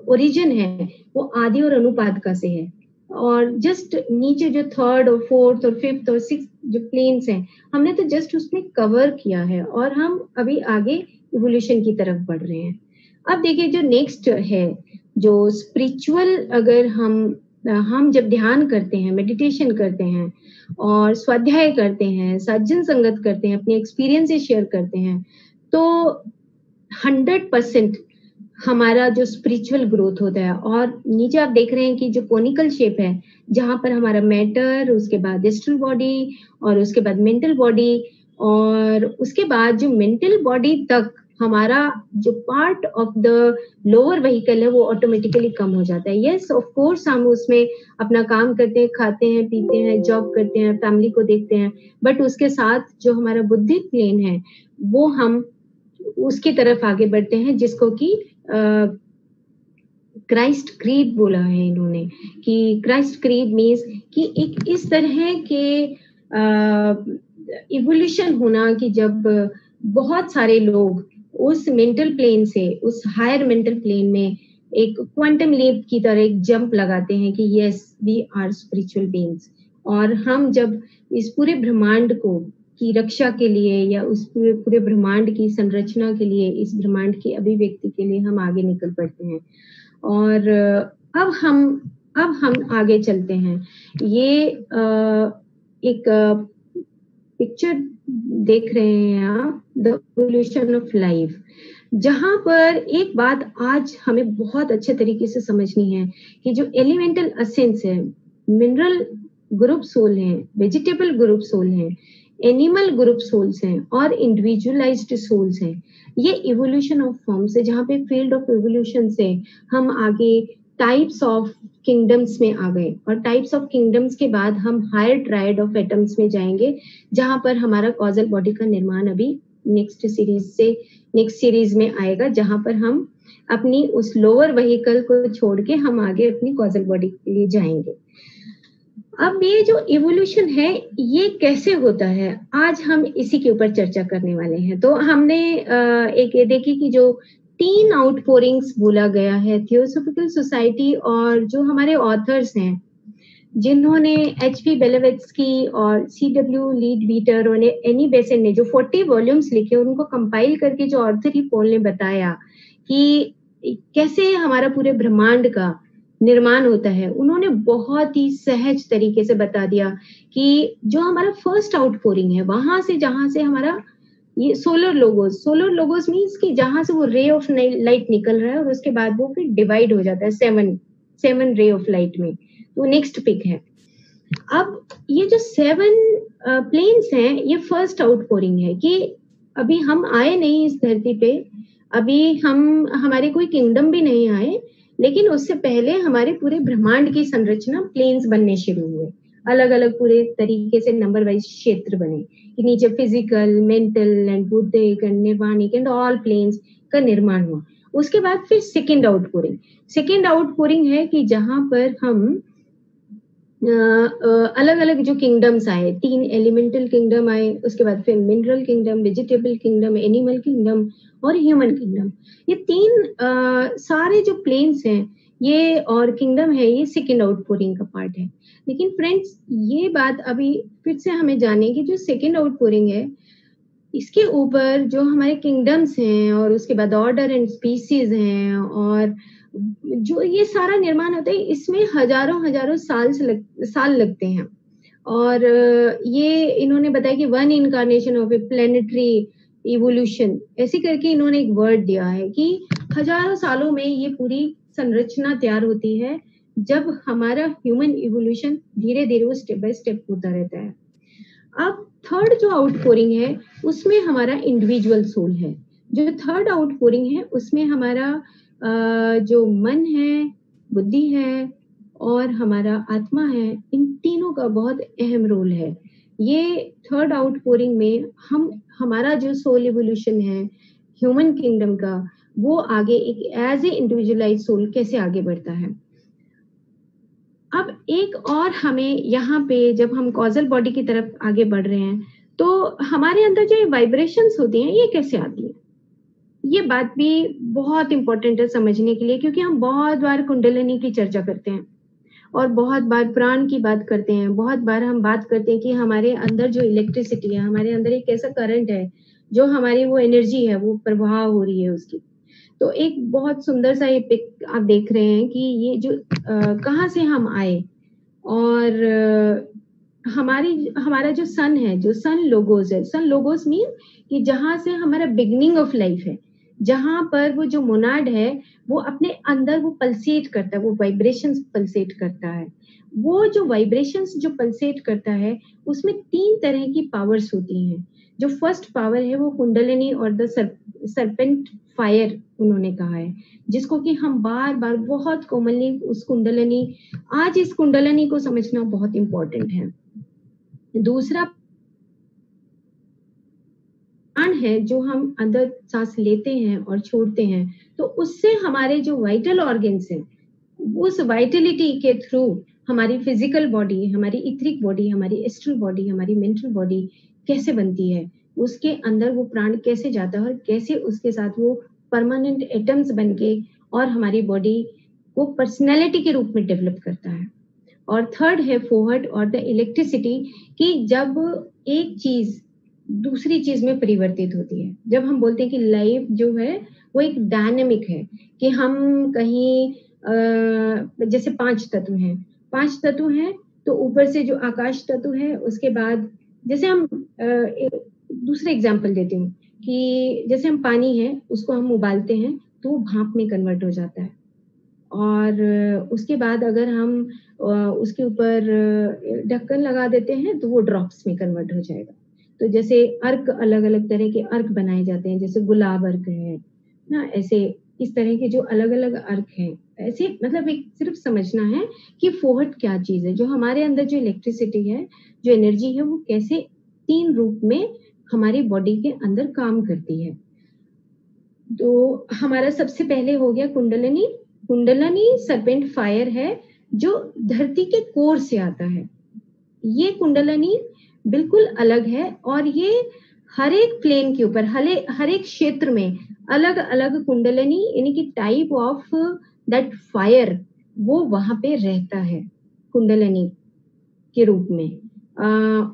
ओरिजिन है वो आदि और अनुपादका से है। और जस्ट नीचे जो थर्ड और फोर्थ और फिफ्थ और सिक्स जो प्लेन्स हैं, हमने तो जस्ट उसमें कवर किया है और हम अभी आगे इवोल्यूशन की तरफ बढ़ रहे हैं। अब देखिए जो नेक्स्ट है, जो स्पिरिचुअल, अगर हम जब ध्यान करते हैं, मेडिटेशन करते हैं और स्वाध्याय करते हैं, सज्जन संगत करते हैं, अपने एक्सपीरियंसेस शेयर करते हैं, तो 100% हमारा जो स्पिरिचुअल ग्रोथ होता है। और नीचे आप देख रहे हैं कि जो कोनिकल शेप है, जहां पर हमारा मैटर, उसके बाद एस्ट्रल बॉडी और उसके बाद मेंटल बॉडी, और उसके बाद जो मेंटल बॉडी तक हमारा जो part of the lower vehicle है वो ऑटोमेटिकली कम हो जाता है। यस, ऑफ कोर्स हम उसमें अपना काम करते हैं, खाते हैं, पीते हैं, जॉब करते हैं, फैमिली को देखते हैं, बट उसके साथ जो हमारा बुद्धि प्लेन है वो हम उसकी तरफ आगे बढ़ते हैं, जिसको कि क्राइस्ट क्रीड बोला है इन्होंने, कि क्राइस्ट क्रीड मीन्स कि एक इस तरह के इवोल्यूशन होना कि जब बहुत सारे लोग उस मेंटल प्लेन से उस हायर मेंटल प्लेन में एक क्वांटम लीप की तरह एक जंप लगाते हैं कि yes, we are spiritual beings. और हम जब इस पूरे ब्रह्मांड को की रक्षा के लिए या उस पूरे ब्रह्मांड की संरचना के लिए, इस ब्रह्मांड की अभिव्यक्ति के लिए हम आगे निकल पड़ते हैं। और अब हम आगे चलते हैं। ये एक पिक्चर देख रहे हैं आप, द इवोल्यूशन ऑफ लाइफ, जहां पर एक बात आज हमें बहुत अच्छे तरीके से समझनी है कि जो एलिमेंटल एसेंस है, मिनरल ग्रुप सोल है, वेजिटेबल ग्रुप सोल है, एनिमल ग्रुप सोल्स हैं और इंडिविजुअलाइज्ड सोल्स हैं, ये इवोल्यूशन ऑफ फॉर्म्स है, जहाँ पे फील्ड ऑफ इवोल्यूशन से हम आगे टाइप्स ऑफ किंगडम्स में आ गए, और टाइप्स ऑफ किंगडम्स के बाद हम हायर ट्रायड ऑफ एटम्स में जाएंगे, जहां पर हमारा कॉजल बॉडी का निर्माण अभी नेक्स्ट सीरीज में आएगा, जहां पर हम अपनी उस लोअर व्हीकल को छोड़ के हम आगे अपनी कॉजल बॉडी के लिए जाएंगे। अब ये जो इवोल्यूशन है ये कैसे होता है, आज हम इसी के ऊपर चर्चा करने वाले हैं। तो हमने एक ये देखी कि जो 3 आउटपोरिंग्स बोला गया है थियोसॉफिकल सोसाइटी, और जो हमारे ऑथर्स हैं जिन्होंने H.P. Blavatsky और C.W. Leadbeater और एनी बेसेंट ने जो 40 वॉल्यूम्स लिखे, उनको कंपाइल करके जो आर्थर ई पोल ने बताया कि कैसे हमारा पूरे ब्रह्मांड का निर्माण होता है, उन्होंने बहुत ही सहज तरीके से बता दिया कि जो हमारा फर्स्ट आउटपोरिंग है, वहां से जहां से हमारा ये सोलर लोगोस मीन्स कि जहां से वो रे ऑफ लाइट निकल रहा है और उसके बाद वो फिर डिवाइड हो जाता है 7 रे ऑफ लाइट में। तो नेक्स्ट पिक है। अब ये जो 7 प्लेन्स हैं, ये फर्स्ट आउटपोरिंग है कि अभी हम आए नहीं इस धरती पे, अभी हमारे कोई किंगडम भी नहीं आए, लेकिन उससे पहले हमारे पूरे ब्रह्मांड की संरचना प्लेन्स बनने शुरू हुए, अलग अलग पूरे तरीके से नंबर वाइज क्षेत्र बने कि नीचे फिजिकल, मेंटल एंड बुद्धिक एंड निर्वाणिक एंड ऑल प्लेन्स का निर्माण हुआ। उसके बाद फिर सेकेंड आउटपोरिंग है कि जहां पर हम अलग अलग जो किंगडम्स आए, 3 एलिमेंटल किंगडम आए, उसके बाद फिर mineral kingdom, vegetable kingdom, animal kingdom और ह्यूमन किंगडम। ये 3 सारे जो प्लेन्स हैं ये और किंगडम है, ये सेकेंड आउटपोरिंग का पार्ट है। लेकिन फ्रेंड्स, ये बात अभी फिर से हमें जाने की, जो सेकेंड आउटपोरिंग है इसके ऊपर जो हमारे किंगडम्स हैं और उसके बाद ऑर्डर एंड स्पीसीज हैं और जो ये सारा निर्माण होता है, इसमें हजारों साल लगते हैं। और ये इन्होंने बताया कि 1 incarnation of A planetary evolution, ऐसे करके इन्होंने एक वर्ड दिया है कि हजारों सालों में ये पूरी संरचना तैयार होती है, जब हमारा ह्यूमन इवोल्यूशन धीरे धीरे वो स्टेप बाय स्टेप होता रहता है। अब थर्ड जो आउटपोरिंग है उसमें हमारा इंडिविजुअल सोल है। जो थर्ड आउटपोरिंग है उसमें हमारा जो मन है, बुद्धि है और हमारा आत्मा है, इन तीनों का बहुत अहम रोल है। ये थर्ड आउटपोरिंग में हमारा जो सोल इवोल्यूशन है ह्यूमन किंगडम का, वो आगे एक एज ए इंडिविजुअलाइज सोल कैसे आगे बढ़ता है। अब एक और हमें यहाँ पे जब हम कॉजल बॉडी की तरफ आगे बढ़ रहे हैं, तो हमारे अंदर जो वाइब्रेशंस होती हैं ये कैसे आती है। ये बात भी बहुत इंपॉर्टेंट है समझने के लिए, क्योंकि हम बहुत बार कुंडलिनी की चर्चा करते हैं और बहुत बार प्राण की बात करते हैं, बहुत बार हम बात करते हैं कि हमारे अंदर जो इलेक्ट्रिसिटी है, हमारे अंदर एक ऐसा करंट है, जो हमारी वो एनर्जी है, वो प्रवाह हो रही है उसकी। तो एक बहुत सुंदर सा ये पिक आप देख रहे हैं कि ये जो कहाँ से हम आए, और हमारा जो सन है, जो सन लोगोस है, सन लोगोस मीन कि जहां से हमारा बिगनिंग ऑफ लाइफ है, जहां पर वो जो मोनाड है वो अपने अंदर वो पल्सेट करता है, वो वाइब्रेशंस पल्सेट करता है। वो जो वाइब्रेशंस जो पल्सेट करता है, उसमें 3 तरह की पावर्स होती हैं। जो फर्स्ट पावर है वो कुंडलिनी और द सरपेंट फायर उन्होंने कहा है, जिसको कि हम बार बार बहुत कॉमनली उस कुंडलिनी, आज इस कुंडलिनी को समझना बहुत इंपॉर्टेंट है। दूसरा प्राण है, जो हम अंदर सांस लेते हैं और छोड़ते हैं, तो उससे हमारे जो वाइटल ऑर्गन्स हैं, उस वाइटलिटी के थ्रू हमारी फिजिकल बॉडी, हमारी इथरिक बॉडी, हमारी एस्ट्रल बॉडी, हमारी मेंटल बॉडी कैसे बनती है, उसके अंदर वो प्राण कैसे जाता है और कैसे उसके साथ वो परमानेंट एटम्स बन के और हमारी बॉडी को पर्सनैलिटी के रूप में डेवलप करता है। और थर्ड है फोहट और द इलेक्ट्रिसिटी, कि जब एक चीज दूसरी चीज में परिवर्तित होती है। जब हम बोलते हैं कि लाइफ जो है वो एक डायनेमिक है, कि हम कहीं जैसे 5 तत्व हैं, 5 तत्व हैं, तो ऊपर से जो आकाश तत्व है, उसके बाद जैसे हम एक दूसरे एग्जाम्पल देती हूँ कि जैसे हम पानी है उसको हम उबालते हैं तो वो भाप में कन्वर्ट हो जाता है, और उसके बाद अगर हम उसके ऊपर ढक्कन लगा देते हैं तो वो ड्रॉप्स में कन्वर्ट हो जाएगा। तो जैसे अर्क, अलग अलग तरह के अर्क बनाए जाते हैं, जैसे गुलाब अर्क है ना, ऐसे इस तरह के जो अलग अलग अर्क हैं, ऐसे मतलब एक सिर्फ समझना है कि फोहट क्या चीज है, जो हमारे अंदर जो इलेक्ट्रिसिटी है, जो एनर्जी है, वो कैसे 3 रूप में हमारी बॉडी के अंदर काम करती है। तो हमारा सबसे पहले हो गया कुंडलिनी। कुंडलिनी सर्पेंट फायर है, जो धरती के कोर से आता है। ये कुंडलिनी बिल्कुल अलग है, और ये हर एक प्लेन के ऊपर, हर एक क्षेत्र में अलग अलग कुंडलिनी यानी कि टाइप ऑफ दैट फायर वो वहां पे रहता है कुंडलिनी के रूप में।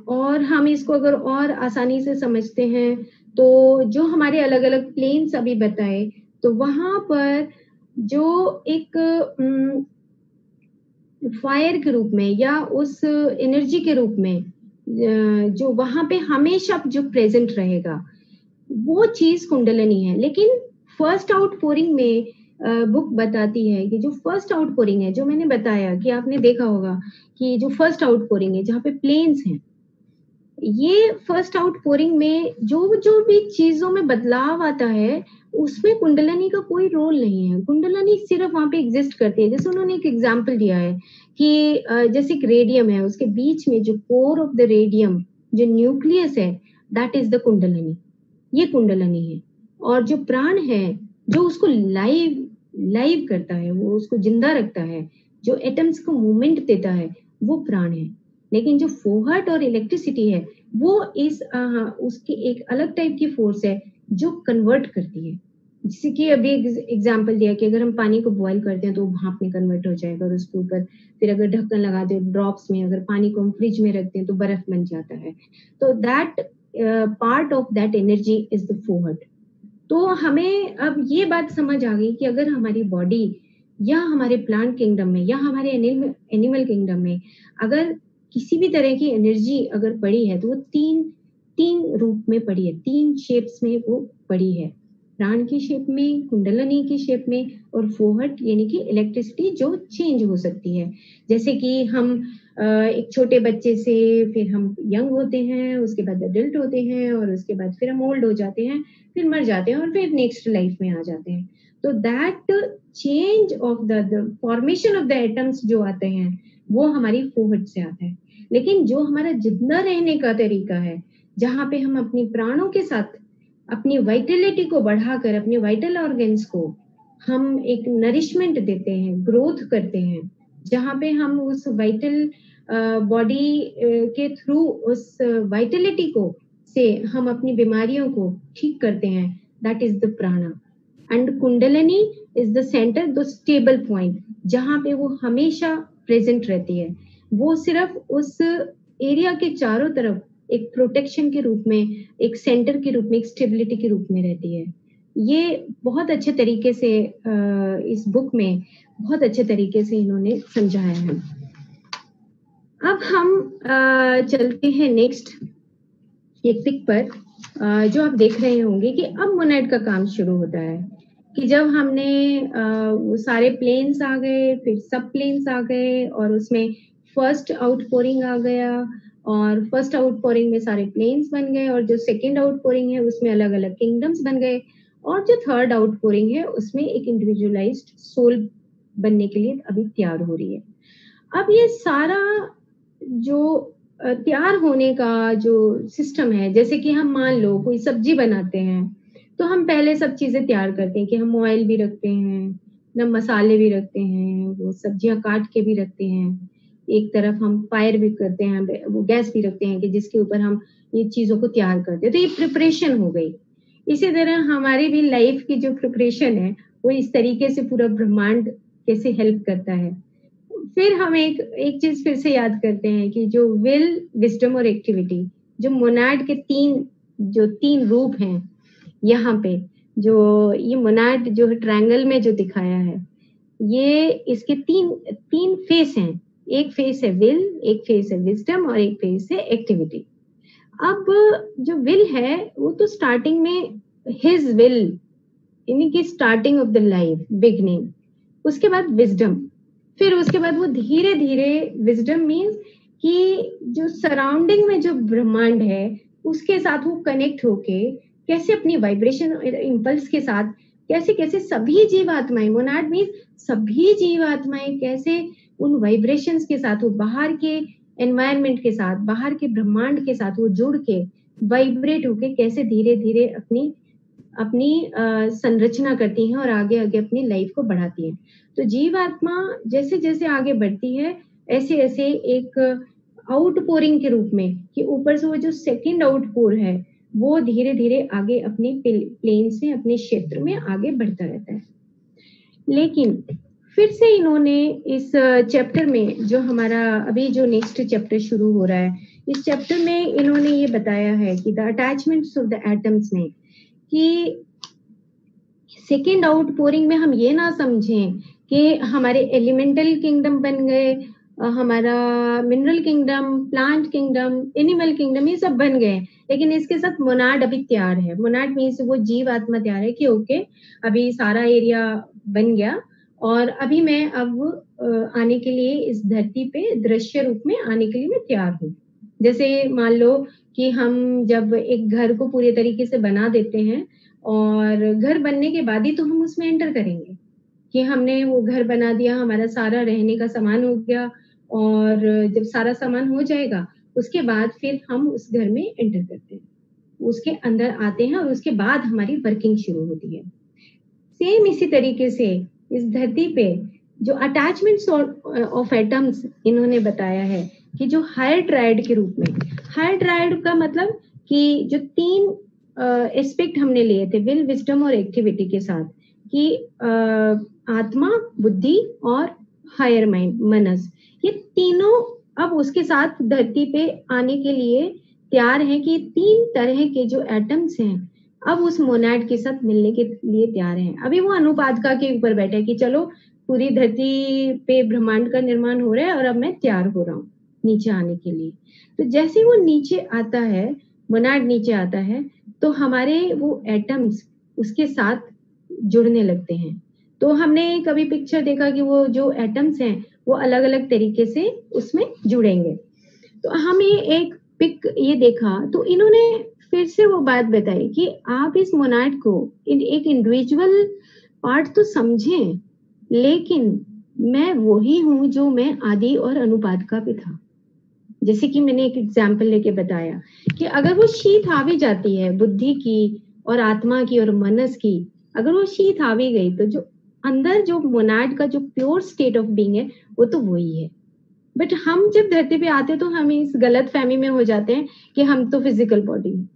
और हम इसको अगर और आसानी से समझते हैं, तो जो हमारे अलग अलग प्लेन्स अभी बताए, तो वहां पर जो एक फायर के रूप में या उस एनर्जी के रूप में जो वहां पे हमेशा जो प्रेजेंट रहेगा, वो चीज कुंडलिनी है। लेकिन फर्स्ट आउटपोरिंग में बुक बताती है कि जो फर्स्ट आउटपोरिंग है, जो मैंने बताया कि आपने देखा होगा कि जो फर्स्ट आउटपोरिंग है जहाँ पे प्लेन्स हैं, ये फर्स्ट आउटपोरिंग में जो जो भी चीजों में बदलाव आता है, उसमें कुंडलिनी का कोई रोल नहीं है। कुंडलिनी सिर्फ वहां पे एग्जिस्ट करती है। जैसे उन्होंने एक एग्जांपल दिया है कि जैसे एक रेडियम है, उसके बीच में जो कोर ऑफ द रेडियम, जो न्यूक्लियस है, दैट इज द कुंडलिनी। ये कुंडलिनी है। और जो प्राण है, जो उसको लाइव लाइव करता है, वो उसको जिंदा रखता है, जो एटम्स को मूवमेंट देता है, वो प्राण है। लेकिन जो फोहट और इलेक्ट्रिसिटी है, वो उसकी एक अलग टाइप की फोर्स है जो कन्वर्ट करती है। जैसे कि अभी एग्जांपल दिया कि अगर हम पानी को बॉईल करते हैं तो वो भाप में कन्वर्ट हो जाएगा, और उसके ऊपर फिर अगर ढक्कन लगा दे ड्रॉप्स में, अगर पानी को हम फ्रिज में रखते हैं तो बर्फ बन जाता है। तो that part of that energy is the fohat. तो हमें अब ये बात समझ आ गई कि अगर हमारी बॉडी या हमारे प्लांट किंगडम में या हमारे एनिमल किंगडम में अगर किसी भी तरह की एनर्जी अगर पड़ी है, तो वो तीन तीन रूप में पड़ी है, 3 शेप्स में वो पड़ी है। प्राण की शेप में, कुंडलिनी की शेप में, और फोहट यानी कि इलेक्ट्रिसिटी जो चेंज हो सकती है। जैसे कि हम एक छोटे बच्चे से फिर हम यंग होते हैं, उसके बाद अडल्ट होते हैं, और उसके बाद फिर हम ओल्ड हो जाते हैं, फिर मर जाते हैं, और फिर नेक्स्ट लाइफ में आ जाते हैं। तो that change of the formation of the atoms जो आते हैं, वो हमारी फोहट से आता है। लेकिन जो हमारा जिंदा रहने का तरीका है, जहाँ पे हम अपनी प्राणों के साथ अपनी वाइटलिटी को बढ़ाकर, अपने वाइटल ऑर्गन्स को हम एक नरिशमेंट देते हैं, ग्रोथ करते हैं, जहाँ पे हम उस वाइटल बॉडी के थ्रू उस वाइटलिटी को से हम अपनी बीमारियों को ठीक करते हैं, दैट इज द प्राणा। And kundalini is the centre, the stable point, जहां पे वो हमेशा प्रेजेंट रहती है। वो सिर्फ उस एरिया के चारों तरफ एक प्रोटेक्शन के रूप में, एक सेंटर के रूप में, एक स्टेबिलिटी के रूप में रहती है। ये बहुत अच्छे तरीके से इस बुक में बहुत अच्छे तरीके से इन्होंने समझाया है। अब हम चलते हैं नेक्स्ट एक पिक पर, जो आप देख रहे होंगे कि अब मोनेड का काम शुरू होता है कि जब हमने वो सारे प्लेन्स आ गए, फिर सब प्लेन्स आ गए, और उसमें फर्स्ट आउटपोरिंग आ गया, और फर्स्ट आउटपोरिंग में सारे प्लेन्स बन गए, और जो सेकंड आउटपोरिंग है उसमें अलग अलग किंगडम्स बन गए, और जो थर्ड आउटपोरिंग है उसमें एक इंडिविजुअलाइज्ड सोल बनने के लिए अभी तैयार हो रही है। अब ये सारा जो तैयार होने का जो सिस्टम है, जैसे कि हम मान लो कोई सब्जी बनाते हैं, तो हम पहले सब चीजें तैयार करते हैं कि हम ऑयल भी रखते हैं, नम मसाले भी रखते हैं, वो सब्जियां काट के भी रखते हैं, एक तरफ हम फायर भी करते हैं, वो गैस भी रखते हैं कि जिसके ऊपर हम ये चीजों को तैयार करते हैं। तो ये प्रिपरेशन हो गई। इसी तरह हमारी भी लाइफ की जो प्रिपरेशन है वो इस तरीके से पूरा ब्रह्मांड कैसे हेल्प करता है। फिर हम एक चीज फिर से याद करते हैं कि जो विल, विजडम और एक्टिविटी, जो मोनाड के जो तीन रूप हैं यहाँ पे, जो ये मोनाड जो ट्रायंगल में जो दिखाया है, ये इसके तीन फेस हैं। एक फेस है विल, एक फेस है विजडम, और एक फेस है एक्टिविटी। अब जो विल है वो तो स्टार्टिंग में हिज विल, यानी कि starting of the life, beginning, उसके बाद विजडम, फिर उसके बाद वो धीरे धीरे, विजडम मीन्स कि जो सराउंडिंग में जो ब्रह्मांड है उसके साथ वो कनेक्ट होके कैसे अपनी वाइब्रेशन इम्पल्स के साथ कैसे कैसे सभी जीवात्माएं, मोनाड मीन्स सभी जीवात्माएं कैसे उन वाइब्रेशंस के साथ, वो बाहर के एनवायरनमेंट के साथ, बाहर के ब्रह्मांड के साथ वो जुड़ के वाइब्रेट होके कैसे धीरे धीरे अपनी अपनी संरचना करती हैं और आगे आगे अपनी लाइफ को बढ़ाती हैं। तो जीवात्मा जैसे जैसे आगे बढ़ती है ऐसे ऐसे एक आउटपोरिंग के रूप में, कि ऊपर से वो जो सेकंड आउटपोर है वो धीरे धीरे आगे अपने प्लेन्स में, अपने क्षेत्र में आगे बढ़ता रहता है। लेकिन फिर से इन्होंने इस चैप्टर में, जो हमारा अभी जो नेक्स्ट चैप्टर शुरू हो रहा है, इस चैप्टर में इन्होंने ये बताया है कि the attachments of the atoms में, कि सेकेंड आउटपोरिंग में हम ये ना समझें कि हमारे एलिमेंटल किंगडम बन गए, हमारा mineral kingdom, plant kingdom, animal kingdom, ये सब बन गए, लेकिन इसके साथ मोनाड अभी तैयार है। मोनाड मीन्स वो जीव आत्मा तैयार है कि ओके अभी सारा एरिया बन गया, और अभी मैं अब आने के लिए इस धरती पे दृश्य रूप में आने के लिए मैं तैयार हूँ। जैसे मान लो कि हम जब एक घर को पूरे तरीके से बना देते हैं, और घर बनने के बाद ही तो हम उसमें एंटर करेंगे, कि हमने वो घर बना दिया, हमारा सारा रहने का सामान हो गया, और जब सारा सामान हो जाएगा उसके बाद फिर हम उस घर में एंटर करते हैं, उसके अंदर आते हैं, और उसके बाद हमारी वर्किंग शुरू होती है। सेम इसी तरीके से इस धरती पे जो अटैचमेंट्स ऑफ एटम्स इन्होंने बताया है, कि जो हायर ट्रायड के रूप में, हायर ट्रायड का मतलब कि जो तीन एस्पेक्ट हमने लिए थे विल, विजडम और एक्टिविटी के साथ, कि आत्मा, बुद्धि और हायर माइंड, मनस, ये तीनों अब उसके साथ धरती पे आने के लिए तैयार हैं, कि तीन तरह के जो एटम्स हैं अब उस मोनाड के साथ मिलने के लिए तैयार हैं। अभी वो अनुपादका के ऊपर बैठे हैं कि चलो पूरी धरती पे ब्रह्मांड का निर्माण हो रहा है और अब मैं तैयार हो रहा हूँ नीचे आने के लिए। तो जैसे वो नीचे आता है, मोनाड नीचे आता है, तो हमारे वो एटम्स उसके साथ जुड़ने लगते हैं। तो हमने कभी पिक्चर देखा कि वो जो एटम्स हैं वो अलग अलग तरीके से उसमें जुड़ेंगे। तो हमें एक पिक ये देखा, तो इन्होंने फिर से वो बात बताई कि आप इस मोनाड को एक इंडिविजुअल पार्ट तो समझें, लेकिन मैं वही हूं जो मैं आदि और अनुपादका पे था। जैसे कि मैंने एक एग्जाम्पल लेके बताया कि अगर वो शीत आ भी जाती है बुद्धि की और आत्मा की और मनस की, अगर वो शीत आ भी गई, तो जो अंदर जो मोनाड का जो प्योर स्टेट ऑफ बीइंग है वो तो वही है। बट हम जब धरती पे आते तो हम इस गलत फहमी में हो जाते हैं कि हम तो फिजिकल बॉडी है,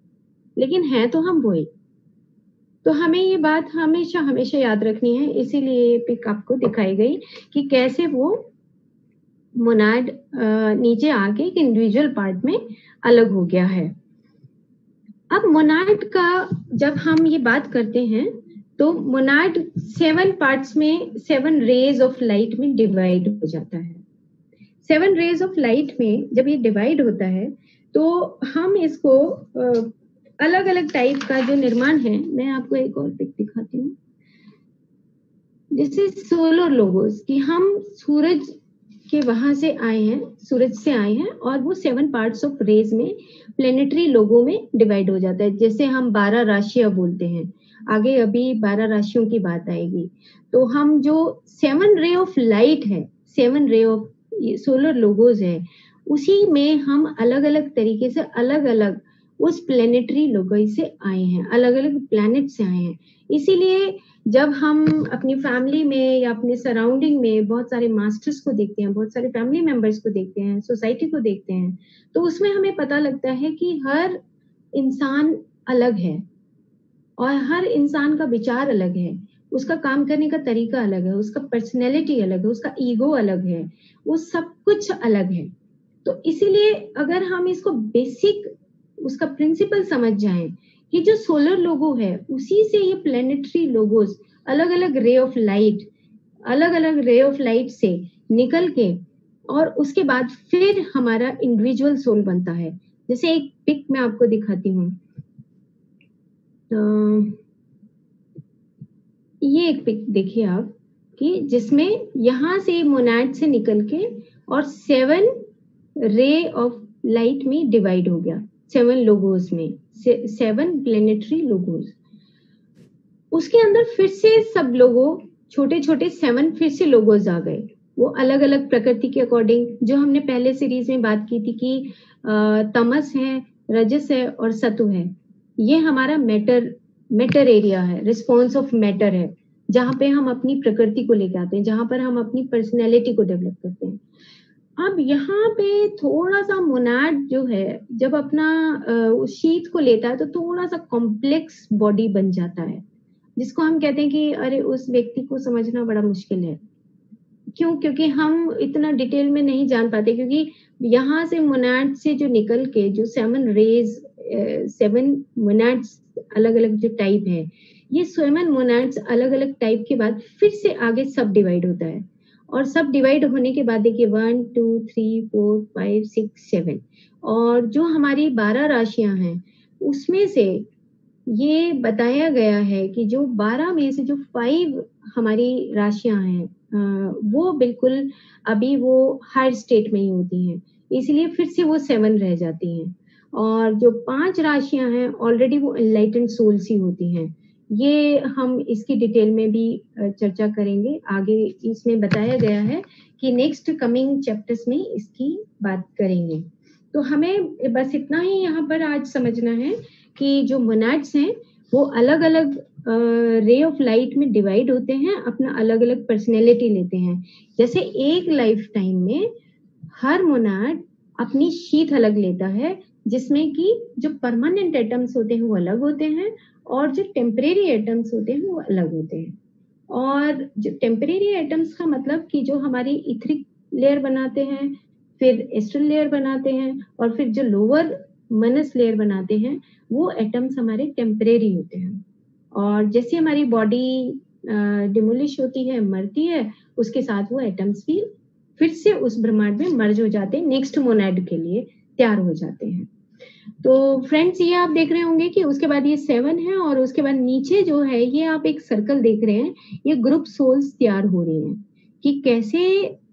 लेकिन है तो हम वही। तो हमें ये बात हमेशा हमेशा याद रखनी है, इसीलिए ये पिक आपको दिखाई गई कि कैसे वो मोनाड नीचे आके एक इंडिविजुअल पार्ट में अलग हो गया है। अब मोनाड का जब हम ये बात करते हैं तो मोनाड 7 पार्ट्स में 7 रेज ऑफ लाइट में डिवाइड हो जाता है। 7 रेज ऑफ लाइट में जब ये डिवाइड होता है तो हम इसको अलग अलग टाइप का जो निर्माण है, मैं आपको एक और पिक दिखाती हूँ। जैसे सोलर लोगोस कि हम सूरज के वहां से आए हैं, सूरज से आए हैं और वो 7 पार्ट्स ऑफ रेज में प्लेनेटरी लोगों में डिवाइड हो जाता है। जैसे हम 12 राशियां बोलते हैं, आगे अभी 12 राशियों की बात आएगी। तो हम जो 7 रे ऑफ लाइट है, 7 रे ऑफ सोलर लोगोस है, उसी में हम अलग अलग तरीके से अलग अलग उस प्लेनेटरी लोगोई से आए हैं, अलग अलग प्लैनेट से आए हैं। इसीलिए जब हम अपनी फैमिली में या अपने सराउंडिंग में बहुत सारे मास्टर्स को देखते हैं, बहुत सारे फैमिली मेंबर्स को देखते हैं, सोसाइटी को देखते हैं, तो उसमें हमें पता लगता है कि हर इंसान अलग है और हर इंसान का विचार अलग है, उसका काम करने का तरीका अलग है, उसका पर्सनैलिटी अलग है, उसका ईगो अलग है, वो सब कुछ अलग है। तो इसीलिए अगर हम इसको बेसिक उसका प्रिंसिपल समझ जाएं कि जो सोलर लोगो है उसी से ये प्लेनेटरी लोगोस अलग अलग रे ऑफ लाइट से निकल के और उसके बाद फिर हमारा इंडिविजुअल सोल बनता है। जैसे एक पिक मैं आपको दिखाती हूँ, ये एक पिक देखिए आप कि जिसमें यहाँ से मोनाड से निकल के और 7 रे ऑफ लाइट में डिवाइड हो गया, 7 लोगोस में, 7 प्लेनेटरी लोगोस। उसके अंदर फिर से सब लोगों छोटे छोटे 7 फिर से लोगोस आ गए, वो अलग अलग प्रकृति के अकॉर्डिंग, जो हमने पहले सीरीज में बात की थी कि तमस है, रजस है और सत्व है। ये हमारा मैटर एरिया है, रिस्पॉन्स ऑफ मैटर है, जहां पे हम अपनी प्रकृति को लेके आते हैं, जहां पर हम अपनी पर्सनैलिटी को डेवलप करते हैं। अब यहाँ पे थोड़ा सा मोनाड जो है जब अपना शीत को लेता है तो थोड़ा सा कॉम्प्लेक्स बॉडी बन जाता है, जिसको हम कहते हैं कि अरे उस व्यक्ति को समझना बड़ा मुश्किल है। क्यों? क्योंकि हम इतना डिटेल में नहीं जान पाते, क्योंकि यहाँ से मोनाड से जो निकल के जो 7 मोनाड्स अलग अलग जो टाइप है, ये 7 मोनाड्स अलग अलग टाइप के बाद फिर से आगे सब डिवाइड होता है और सब डिवाइड होने के बाद देखिए 1 2 3 4 5 6 7 और जो हमारी 12 राशियां हैं उसमें से ये बताया गया है कि जो 12 में से जो 5 हमारी राशियां हैं वो बिल्कुल अभी वो हायर स्टेट में ही होती हैं, इसलिए फिर से वो 7 रह जाती हैं। और जो 5 राशियां हैं ऑलरेडी वो एनलाइटेंड सोल्स ही होती हैं। ये हम इसकी डिटेल में भी चर्चा करेंगे आगे। इसमें बताया गया है कि नेक्स्ट कमिंग चैप्टर्स में इसकी बात करेंगे। तो हमें बस इतना ही यहाँ पर आज समझना है कि जो मोनाड्स हैं वो अलग अलग रे ऑफ लाइट में डिवाइड होते हैं, अपना अलग अलग पर्सनैलिटी लेते हैं। जैसे एक लाइफ टाइम में हर मोनाड अपनी शीत अलग लेता है, जिसमें कि जो परमानेंट एटम्स होते हैं वो अलग होते हैं और जो टेम्परेरी एटम्स होते हैं वो अलग होते हैं। और जो टेम्परेरी एटम्स का मतलब कि जो हमारी इथरिक लेयर बनाते हैं, फिर एस्ट्रल लेयर बनाते हैं और फिर जो लोअर मनस लेयर बनाते हैं, वो एटम्स हमारे टेम्परेरी होते हैं। और जैसे हमारी बॉडी डिमोलिश होती है, मरती है, उसके साथ वो एटम्स भी फिर से उस ब्रह्मांड में मर्ज हो जाते हैं, नेक्स्ट मोनाड के लिए तैयार हो जाते हैं। तो फ्रेंड्स ये आप देख रहे होंगे कि उसके बाद ये 7 है और उसके बाद नीचे जो है ये आप एक सर्कल देख रहे हैं, ये ग्रुप सोल्स तैयार हो रही हैं कि कैसे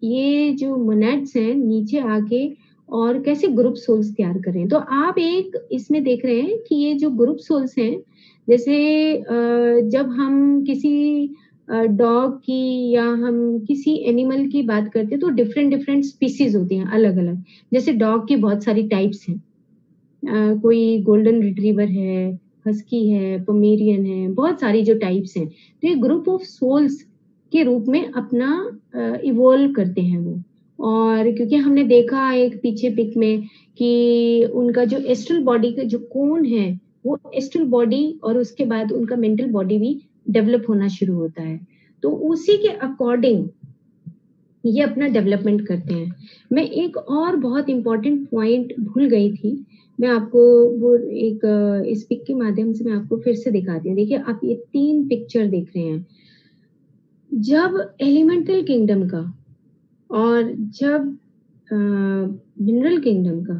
ये जो मोनाड्स हैं नीचे आके और कैसे ग्रुप सोल्स तैयार कर रहे हैं। तो आप एक इसमें देख रहे हैं कि ये जो ग्रुप सोल्स हैं, जैसे जब हम किसी डॉग की या हम किसी एनिमल की बात करते हैं तो डिफरेंट डिफरेंट स्पीसीज होती हैं अलग अलग। जैसे डॉग की बहुत सारी टाइप्स हैं, कोई गोल्डन रिट्रीवर है, हस्की है, पोमेरियन है, बहुत सारी जो टाइप्स हैं। तो ये ग्रुप ऑफ सोल्स के रूप में अपना इवॉल्व करते हैं वो। और क्योंकि हमने देखा एक पीछे पिक में कि उनका जो एस्ट्रल बॉडी का जो कोन है वो एस्ट्रल बॉडी और उसके बाद उनका मेंटल बॉडी भी डेवलप होना शुरू होता है। तो उसी के अकॉर्डिंग ये अपना डेवलपमेंट करते हैं। मैं एक और बहुत इंपॉर्टेंट पॉइंट भूल गई थी, मैं आपको वो एक इस पिक के माध्यम से मैं आपको फिर से दिखाती हूँ। देखिए आप ये 3 पिक्चर देख रहे हैं। जब एलिमेंटल किंगडम का और जब मिनरल किंगडम का,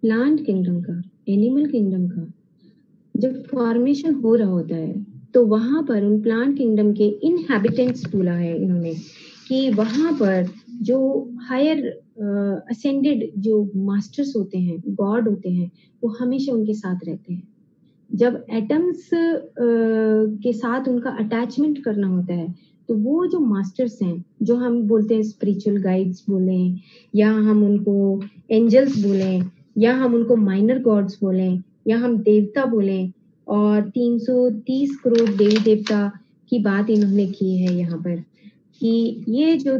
प्लांट किंगडम का, एनिमल किंगडम का जब फॉर्मेशन हो रहा होता है, तो वहां पर उन प्लांट किंगडम के इनहैबिटेंट्स बोला है इन्होंने कि वहां पर जो हायर असेंडेड जो मास्टर्स होते हैं, गॉड होते हैं, वो हमेशा उनके साथ रहते हैं। जब एटम्स के साथ उनका अटैचमेंट करना होता है, तो वो जो मास्टर्स हैं, जो हम बोलते हैं स्पिरिचुअल गाइड्स बोलें, या हम उनको एंजल्स बोलें, या हम उनको माइनर गॉड्स बोलें, या हम देवता बोलें, और 330 करोड़ देवी देवता की बात इन्होंने की है यहाँ पर, कि ये जो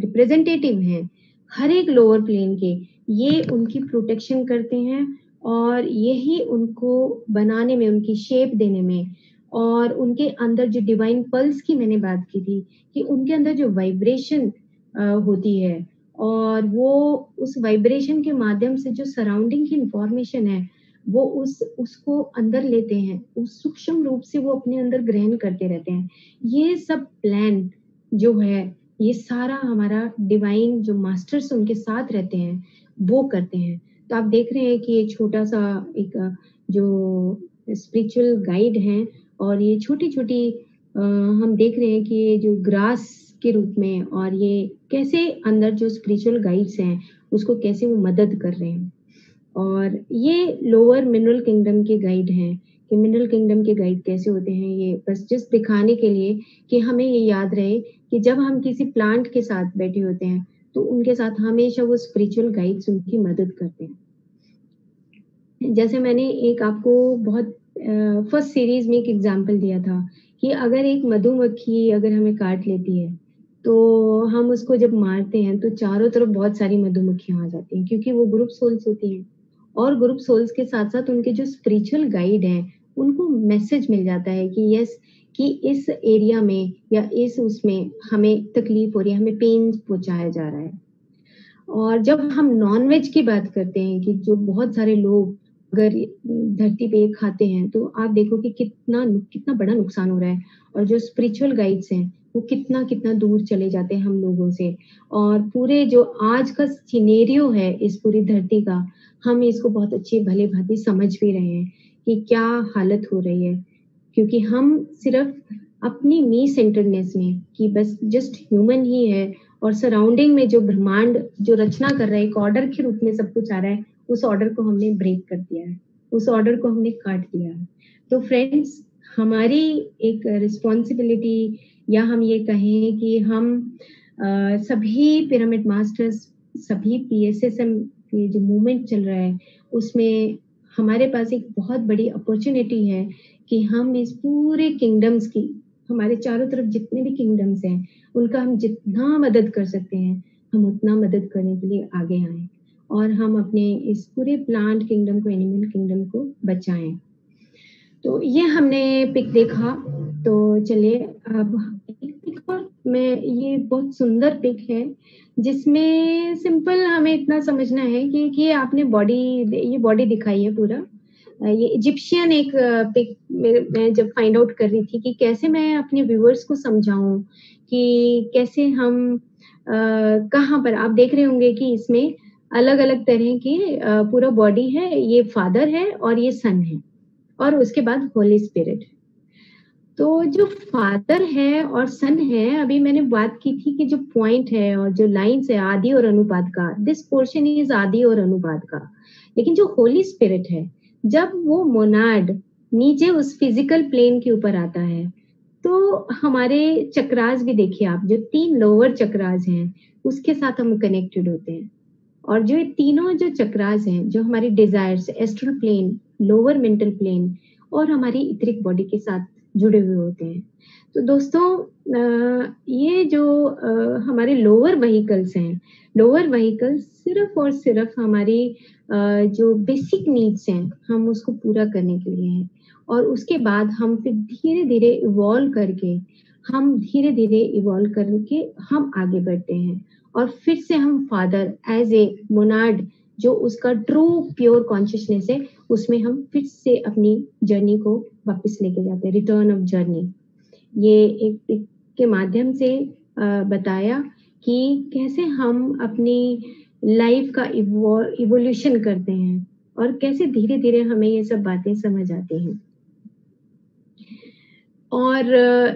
रिप्रेजेंटेटिव हैं हर एक लोअर प्लेन के, ये उनकी प्रोटेक्शन करते हैं और यही उनको बनाने में, उनकी शेप देने में, और उनके अंदर जो डिवाइन पल्स की मैंने बात की थी कि उनके अंदर जो वाइब्रेशन होती है, और वो उस वाइब्रेशन के माध्यम से जो सराउंडिंग की इंफॉर्मेशन है वो उसको अंदर लेते हैं, उस सूक्ष्म रूप से वो अपने अंदर ग्रहण करते रहते हैं। ये सब प्लान जो है, ये सारा हमारा डिवाइन जो मास्टर्स उनके साथ रहते हैं वो करते हैं। तो आप देख रहे हैं कि ये छोटा सा एक जो स्पिरिचुअल गाइड हैं, और ये छोटी छोटी हम देख रहे हैं कि ये जो ग्रास के रूप में, और ये कैसे अंदर जो स्पिरिचुअल गाइड्स हैं उसको कैसे वो मदद कर रहे हैं। और ये लोअर मिनरल किंगडम के गाइड हैं कि मिनरल किंगडम के गाइड कैसे होते हैं, ये बस जस्ट दिखाने के लिए कि हमें ये याद रहे कि जब हम किसी प्लांट के साथ बैठे होते हैं तो उनके साथ हमेशा वो स्पिरिचुअल गाइड्स उनकी मदद करते हैं। जैसे मैंने एक आपको बहुत फर्स्ट सीरीज में एक एग्जांपल दिया था कि अगर एक मधुमक्खी अगर हमें काट लेती है तो हम उसको जब मारते हैं तो चारों तरफ बहुत सारी मधुमक्खियां आ जाती हैं, क्योंकि वो ग्रुप सोल्स होती हैं, और ग्रुप सोल्स के साथ साथ उनके जो स्पिरिचुअल गाइड हैं उनको मैसेज मिल जाता है कि यस, कि इस एरिया में या इस उसमें हमें तकलीफ हो रही है, हमें पेन पहुंचाया जा रहा है। और जब हम नॉनवेज की बात करते हैं कि जो बहुत सारे लोग अगर धरती पे खाते हैं, तो आप देखो कि कितना कितना बड़ा नुकसान हो रहा है, और जो स्पिरिचुअल गाइड्स हैं वो कितना कितना दूर चले जाते हैं हम लोगों से, और पूरे जो आज का सिनेरियो है इस पूरी धरती का, हम इसको बहुत अच्छी भले भांति समझ भी रहे हैं कि क्या हालत हो रही है, क्योंकि हम सिर्फ अपनी मी सेंटर्डनेस में कि बस जस्ट ह्यूमन ही है, और सराउंडिंग में जो ब्रह्मांड जो रचना कर रहा है, एक ऑर्डर के रूप में सब कुछ आ रहा है, उस ऑर्डर को हमने ब्रेक कर दिया है, उस ऑर्डर को हमने काट दिया है। तो फ्रेंड्स, हमारी एक रिस्पॉन्सिबिलिटी, या हम ये कहें कि हम सभी पिरामिड मास्टर्स, सभी पीएसएसएम के जो मूवमेंट चल रहा है उसमें हमारे पास एक बहुत बड़ी अपॉर्चुनिटी है कि हम इस पूरे किंगडम्स की, हमारे चारों तरफ जितने भी किंगडम्स हैं उनका हम जितना मदद कर सकते हैं हम उतना मदद करने के लिए आगे आए, और हम अपने इस पूरे प्लांट किंगडम को, एनिमल किंगडम को बचाएं। तो ये हमने पिक देखा। तो चलिए अब एक पिक और, मैं, ये बहुत सुंदर पिक है जिसमें सिंपल हमें इतना समझना है कि ये आपने बॉडी, ये बॉडी दिखाई है पूरा। ये इजिप्शियन एक पिक मैं जब फाइंड आउट कर रही थी कि कैसे मैं अपने व्यूअर्स को समझाऊं कि कैसे हम कहाँ पर, आप देख रहे होंगे कि इसमें अलग अलग तरह की पूरा बॉडी है, ये फादर है और ये सन है, और उसके बाद होली स्पिरिट। तो जो फादर है और सन है, अभी मैंने बात की थी कि जो पॉइंट है और जो लाइंस है आदि और अनुपात का, दिस पोर्शन इज आदि और अनुपात का। लेकिन जो होली स्पिरिट है, जब वो मोनाड नीचे उस फिजिकल प्लेन के ऊपर आता है, तो हमारे चक्रास भी देखिए आप, जो 3 लोअर चक्रास हैं उसके साथ हम कनेक्टेड होते हैं, और जो ये तीनों जो चक्रास हैं, जो हमारी desires, astral plane, lower mental plane और हमारी इथरिक बॉडी के साथ जुड़े हुए होते हैं। तो दोस्तों ये जो हमारे लोअर व्हीकल्स हैं, लोअर व्हीकल्स सिर्फ और सिर्फ हमारी जो बेसिक नीड्स हैं, हम उसको पूरा करने के लिए हैं। और उसके बाद हम फिर धीरे-धीरे इवॉल्व करके हम आगे बढ़ते हैं और फिर से हम फादर एज़ ए मोनाड जो उसका ट्रू प्योर कॉन्शियसनेस है, उसमें हम फिर से अपनी जर्नी को वापस लेके जाते हैं, रिटर्न ऑफ जर्नी। ये एक पिक के माध्यम से बताया कि कैसे हम अपनी लाइफ का इवोल्यूशन करते हैं और कैसे धीरे-धीरे हमें ये सब बातें समझ आती हैं। और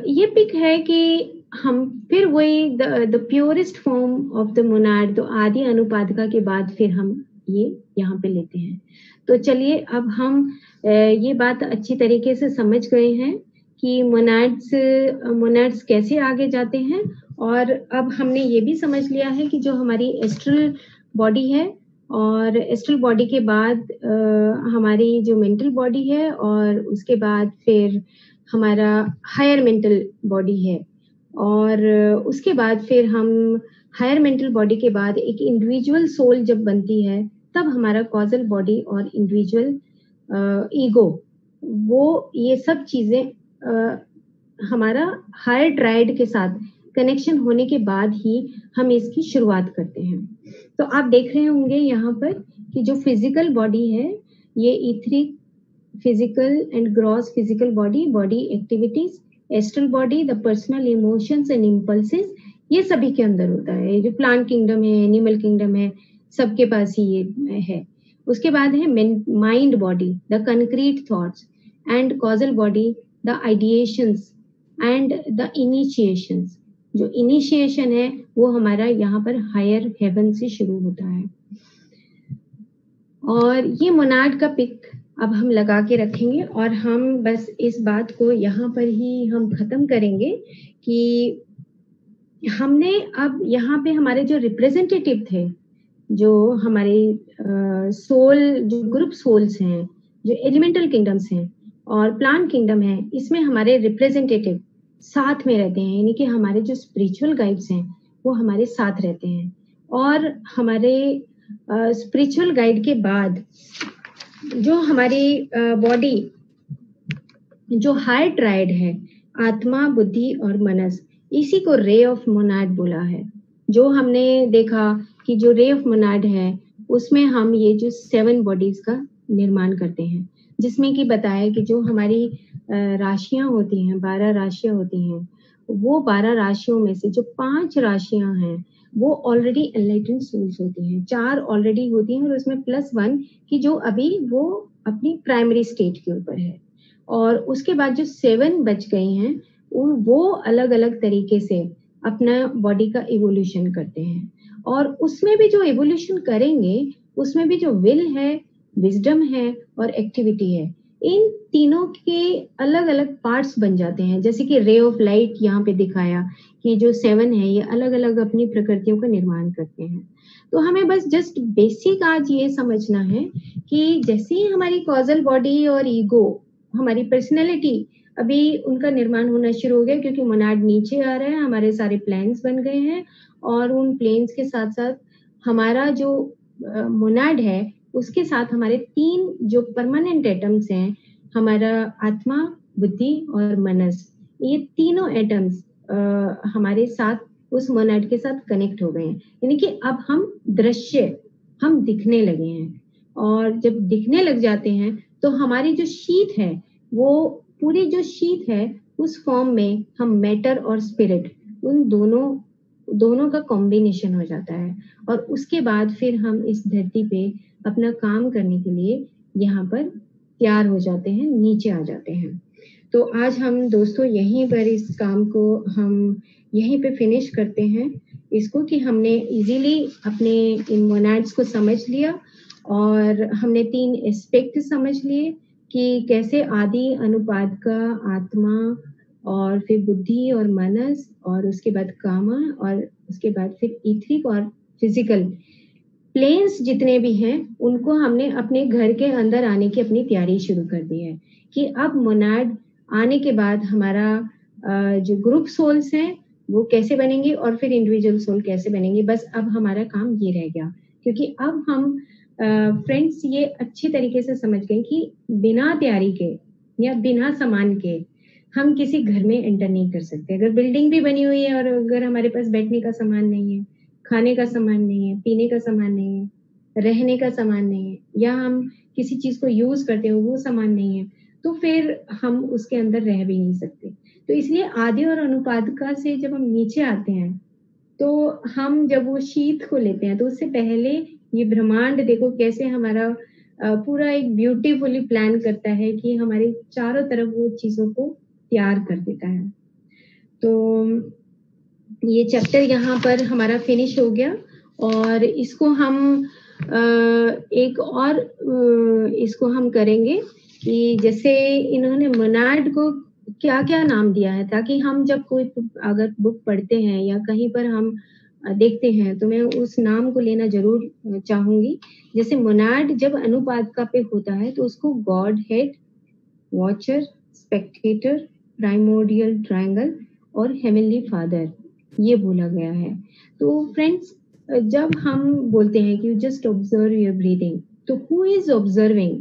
ये पिक है कि हम फिर वही the purest form of the Monod, तो आदि अनुपादका के बाद फिर हम ये यहाँ पे लेते हैं। तो चलिए अब हम ये बात अच्छी तरीके से समझ गए हैं कि मोनाड्स कैसे आगे जाते हैं, और अब हमने ये भी समझ लिया है कि जो हमारी एस्ट्रल बॉडी है और एस्ट्रल बॉडी के बाद हमारी जो मेंटल बॉडी है और उसके बाद फिर हमारा हायर मेंटल बॉडी है, और उसके बाद फिर हम हायर मेंटल बॉडी के बाद एक इंडिविजुअल सोल जब बनती है, तब हमारा कॉजल बॉडी और इंडिविजुअल ईगो, वो ये सब चीजें हमारा हायर ट्राइड के साथ कनेक्शन होने के बाद ही हम इसकी शुरुआत करते हैं। तो आप देख रहे होंगे यहाँ पर कि जो फिजिकल बॉडी है, ये etheric physical and gross physical body activities, astral body, the personal emotions and impulses, ये सभी के अंदर होता है। जो प्लांट किंगडम है, एनिमल किंगडम है, सबके पास ही ये है। उसके बाद है mind body, the concrete thoughts, and causal body, the ideations and the initiations. जो इनिशिएशन है वो हमारा यहाँ पर हायर हेवन से शुरू होता है। और ये मोनाड का पिक अब हम लगा के रखेंगे और हम बस इस बात को यहाँ पर ही हम खत्म करेंगे कि हमने अब यहाँ पे हमारे जो रिप्रेजेंटेटिव थे, जो हमारे सोल, जो ग्रुप सोल्स हैं, जो एलिमेंटल किंगडम्स हैं और प्लांट किंगडम है, इसमें हमारे रिप्रेजेंटेटिव साथ में रहते हैं, यानी कि हमारे जो स्पिरिचुअल गाइड्स हैं वो हमारे साथ रहते हैं। और हमारे स्पिरिचुअल गाइड के बाद जो हमारी बॉडी, जो हाई ट्राइड है, आत्मा, बुद्धि और मनस, इसी को रे ऑफ मोनाड बोला है। जो हमने देखा कि जो रे ऑफ मोनाड है उसमें हम ये जो 7 बॉडीज का निर्माण करते हैं, जिसमें कि बताया कि जो हमारी राशियां होती हैं, 12 राशियां होती हैं, वो 12 राशियों में से जो 5 राशियां हैं वो ऑलरेडी एनलाइटेंड सोल्स होती हैं, 4 ऑलरेडी होती हैं और उसमें +1 कि जो अभी वो अपनी प्राइमरी स्टेट के ऊपर है। और उसके बाद जो 7 बच गई हैं वो अलग अलग तरीके से अपना बॉडी का इवोल्यूशन करते हैं, और उसमें भी जो इवोल्यूशन करेंगे उसमें भी जो विल है, विजडम है और एक्टिविटी है, इन तीनों के अलग अलग पार्ट्स बन जाते हैं। जैसे कि रे ऑफ लाइट यहाँ पे दिखाया कि जो 7 है ये अलग अलग अपनी प्रकृतियों का निर्माण करते हैं। तो हमें बस जस्ट बेसिक आज ये समझना है कि जैसे ही हमारी कॉजल बॉडी और ईगो, हमारी पर्सनैलिटी, अभी उनका निर्माण होना शुरू हो गया क्योंकि मोनाड नीचे आ रहा है, हमारे सारे प्लेन्स बन गए हैं, और उन प्लेन्स के साथ साथ हमारा जो मोनाड है उसके साथ हमारे 3 जो परमानेंट एटम्स हैं, हमारा आत्मा, बुद्धि और मनस, ये तीनों एटम्स हमारे साथ उस मोनाड के साथ कनेक्ट हो गए हैं। यानी कि अब हम दिखने लगे हैं, और जब दिखने लग जाते हैं तो हमारी जो शीत है, वो पूरी जो शीत है उस फॉर्म में हम मैटर और स्पिरिट, उन दोनों का कॉम्बिनेशन हो जाता है, और उसके बाद फिर हम इस धरती पे अपना काम करने के लिए यहाँ पर तैयार हो जाते हैं, नीचे आ जाते हैं। तो आज हम दोस्तों यहीं पर इस काम को हम यहीं पे फिनिश करते हैं इसको, कि हमने इजीली अपने इन मोनाड्स को समझ लिया और हमने 3 एस्पेक्ट समझ लिए कि कैसे आदि अनुपात का आत्मा, और फिर बुद्धि और मनस, और उसके बाद कामा, और उसके बाद फिर ईथरिक और फिजिकल प्लेन्स जितने भी हैं उनको हमने अपने घर के अंदर आने की अपनी तैयारी शुरू कर दी है कि अब मोनाड आने के बाद हमारा जो ग्रुप सोल्स हैं वो कैसे बनेंगे और फिर इंडिविजुअल सोल कैसे बनेंगे। बस अब हमारा काम ये रह गया, क्योंकि अब हम फ्रेंड्स ये अच्छी तरीके से समझ गए कि बिना तैयारी के या बिना सामान के हम किसी घर में एंटर नहीं कर सकते। अगर बिल्डिंग भी बनी हुई है और अगर हमारे पास बैठने का सामान नहीं है, खाने का सामान नहीं है, पीने का सामान नहीं है, रहने का सामान नहीं है, या हम किसी चीज को यूज करते हो वो सामान नहीं है, तो फिर हम उसके अंदर रह भी नहीं सकते। तो इसलिए आदि और अनुपादका से जब हम नीचे आते हैं, तो हम जब वो शीत को लेते हैं, तो उससे पहले ये ब्रह्मांड देखो कैसे हमारा पूरा एक ब्यूटीफुली प्लान करता है कि हमारे चारों तरफ वो चीजों को तैयार कर देता है। तो ये चैप्टर यहाँ पर हमारा फिनिश हो गया, और इसको हम एक और इसको हम करेंगे कि जैसे इन्होंने मोनाड को क्या क्या नाम दिया है, ताकि हम जब कोई अगर बुक पढ़ते हैं या कहीं पर हम देखते हैं तो मैं उस नाम को लेना जरूर चाहूंगी। जैसे मोनाड जब अनुपादका पे होता है तो उसको God head, watcher, Spectator, primordial triangle और हेवनली फादर ये बोला गया है। तो फ्रेंड्स जब हम बोलते हैं कि जस्ट ऑब्जर्व योर ब्रीदिंग, तो हु इज ऑब्जर्विंग,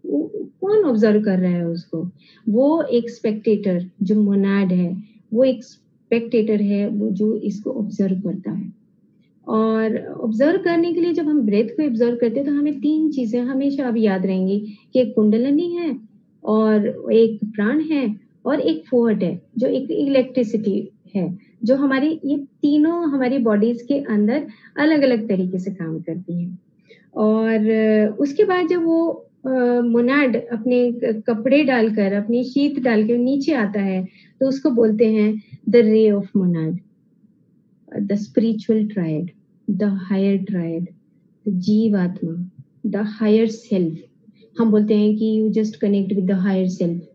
कौन ऑब्जर्व कर रहा है उसको? वो एक स्पेक्टेटर जो मोनाड है, वो एक स्पेक्टेटर है वो जो इसको ऑब्जर्व करता है। और ऑब्जर्व करने के लिए जब हम ब्रेथ को ऑब्जर्व करते हैं तो हमें तीन चीजें हमेशा अब याद रहेंगी कि एक कुंडलिनी है, और एक प्राण है, और एक फोर्ट है जो एक इलेक्ट्रिसिटी है, जो हमारी ये तीनों हमारी बॉडीज के अंदर अलग अलग तरीके से काम करती हैं। और उसके बाद जब वो मोनाड अपने कपड़े डालकर अपनी शीत डाल के नीचे आता है तो उसको बोलते हैं the ray of monad, the spiritual triad, the higher triad, the jivatma, the higher self. हम बोलते हैं कि you just connect with the higher self.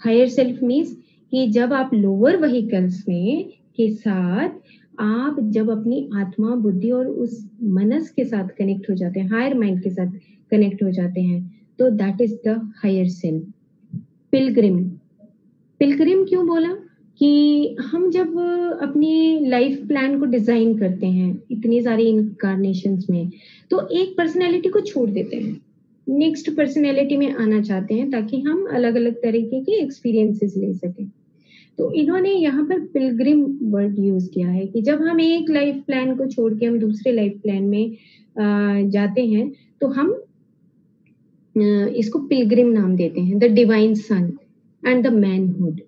Higher self means कि जब आप लोअर व्हीकल्स में के साथ आप जब अपनी आत्मा, बुद्धि और उस मनस के साथ कनेक्ट हो जाते हैं, हायर माइंड के साथ कनेक्ट हो जाते हैं, तो that is the higher self. Pilgrim, pilgrim क्यों बोला? कि हम जब अपनी लाइफ प्लान को डिजाइन करते हैं इतनी सारी इनकारनेशंस में, तो एक पर्सनैलिटी को छोड़ देते हैं, नेक्स्ट पर्सनैलिटी में आना चाहते हैं ताकि हम अलग अलग तरीके के एक्सपीरियंसेस ले सकें। तो इन्होंने यहाँ पर पिलग्रिम वर्ड यूज किया है कि जब हम एक लाइफ प्लान को छोड़ के हम दूसरे लाइफ प्लान में जाते हैं तो हम इसको पिलग्रिम नाम देते हैं। The divine son and the manhood,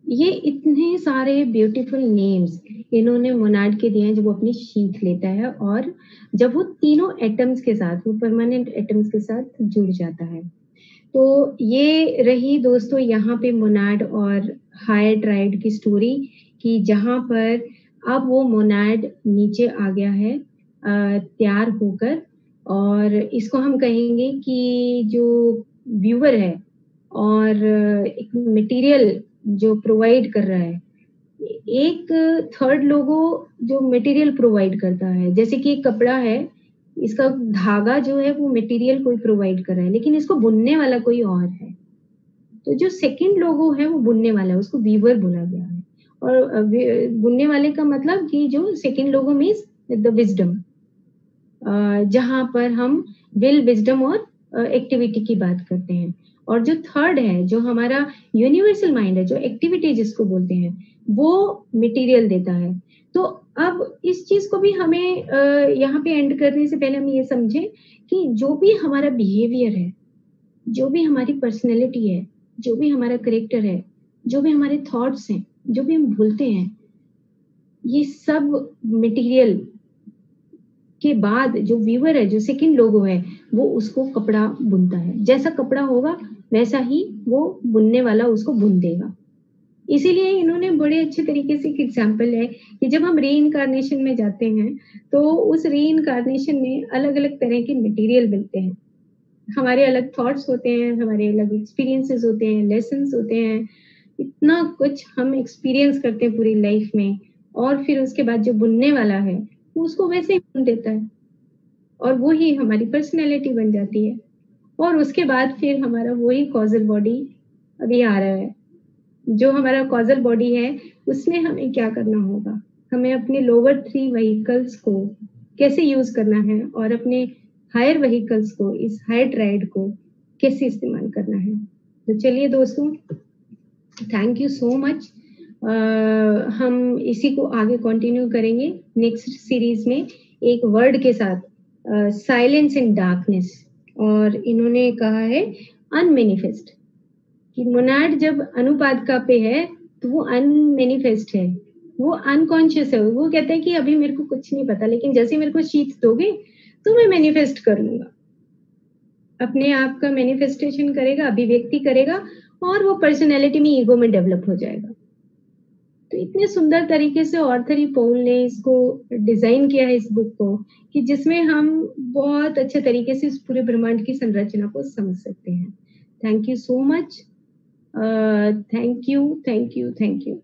ये इतने सारे ब्यूटीफुल नेम्स इन्होंने मोनाड के दिए हैं जब वो अपनी शीख लेता है और जब वो तीनों एटम्स के साथ, वो परमानेंट एटम्स के साथ जुड़ जाता है। तो ये रही दोस्तों यहाँ पे मोनाड और हायर ट्राइड की स्टोरी, कि जहाँ पर अब वो मोनाड नीचे आ गया है तैयार होकर, और इसको हम कहेंगे कि जो व्यूअर है और एक मटेरियल जो प्रोवाइड कर रहा है, एक थर्ड लोगो जो मटेरियल प्रोवाइड करता है, जैसे कि एक कपड़ा है, इसका धागा जो है वो मटेरियल कोई प्रोवाइड कर रहा है, लेकिन इसको बुनने वाला कोई और है। तो जो सेकंड लोगो है वो बुनने वाला है, उसको वीवर बोला गया है। और बुनने वाले का मतलब कि जो second logo means the wisdom, जहां पर हम विल, विजडम और एक्टिविटी की बात करते हैं। और जो थर्ड है, जो हमारा यूनिवर्सल माइंड है, जो एक्टिविटी जिसको बोलते हैं, वो मटेरियल देता है। तो अब इस चीज को भी हमें यहाँ पे एंड करने से पहले हम ये समझें कि जो भी हमारा बिहेवियर है, जो भी हमारी पर्सनैलिटी है, जो भी हमारा करेक्टर है, जो भी हमारे थॉट्स हैं, जो भी हम भूलते हैं, ये सब मटेरियल के बाद जो व्यूअर है, जो सेकंड लोगो है, वो उसको कपड़ा बुनता है। जैसा कपड़ा होगा वैसा ही वो बुनने वाला उसको बुन देगा। इसीलिए इन्होंने बड़े अच्छे तरीके से एक एग्जाम्पल है कि जब हम री इनकारनेशन में जाते हैं तो उस री इनकारनेशन में अलग अलग तरह के मटेरियल मिलते हैं, हमारे अलग थॉट्स होते हैं, हमारे अलग एक्सपीरियंसेस होते हैं, लेसन्स होते हैं, इतना कुछ हम एक्सपीरियंस करते हैं पूरी लाइफ में, और फिर उसके बाद जो बुनने वाला है वो उसको वैसे ही बुन देता है, और वो ही हमारी पर्सनैलिटी बन जाती है। और उसके बाद फिर हमारा वही कॉजल बॉडी अभी आ रहा है, जो हमारा कॉजल बॉडी है उसमें हमें क्या करना होगा, हमें अपने लोअर 3 व्हीकल्स को कैसे यूज करना है और अपने हायर व्हीकल्स को, इस हायर ट्राइड को कैसे इस्तेमाल करना है। तो चलिए दोस्तों, थैंक यू सो मच। हम इसी को आगे कंटिन्यू करेंगे नेक्स्ट सीरीज में एक वर्ड के साथ, साइलेंस इन डार्कनेस। और इन्होंने कहा है अनमेनिफेस्ट, कि मोनाड जब अनुपादका पे है तो वो अनमेनिफेस्ट है, वो अनकॉन्शियस है। वो कहता है कि अभी मेरे को कुछ नहीं पता, लेकिन जैसे मेरे को शीट दोगे तो मैं मैनिफेस्ट कर लूंगा, अपने आप का मैनिफेस्टेशन करेगा, अभिव्यक्ति करेगा, और वो पर्सनैलिटी में, ईगो में डेवलप हो जाएगा। तो इतने सुंदर तरीके से ऑर्थर ही पॉल ने इसको डिजाइन किया है इस बुक को, कि जिसमें हम बहुत अच्छे तरीके से इस पूरे ब्रह्मांड की संरचना को समझ सकते हैं। Thank you so much. Thank you, thank you, thank you.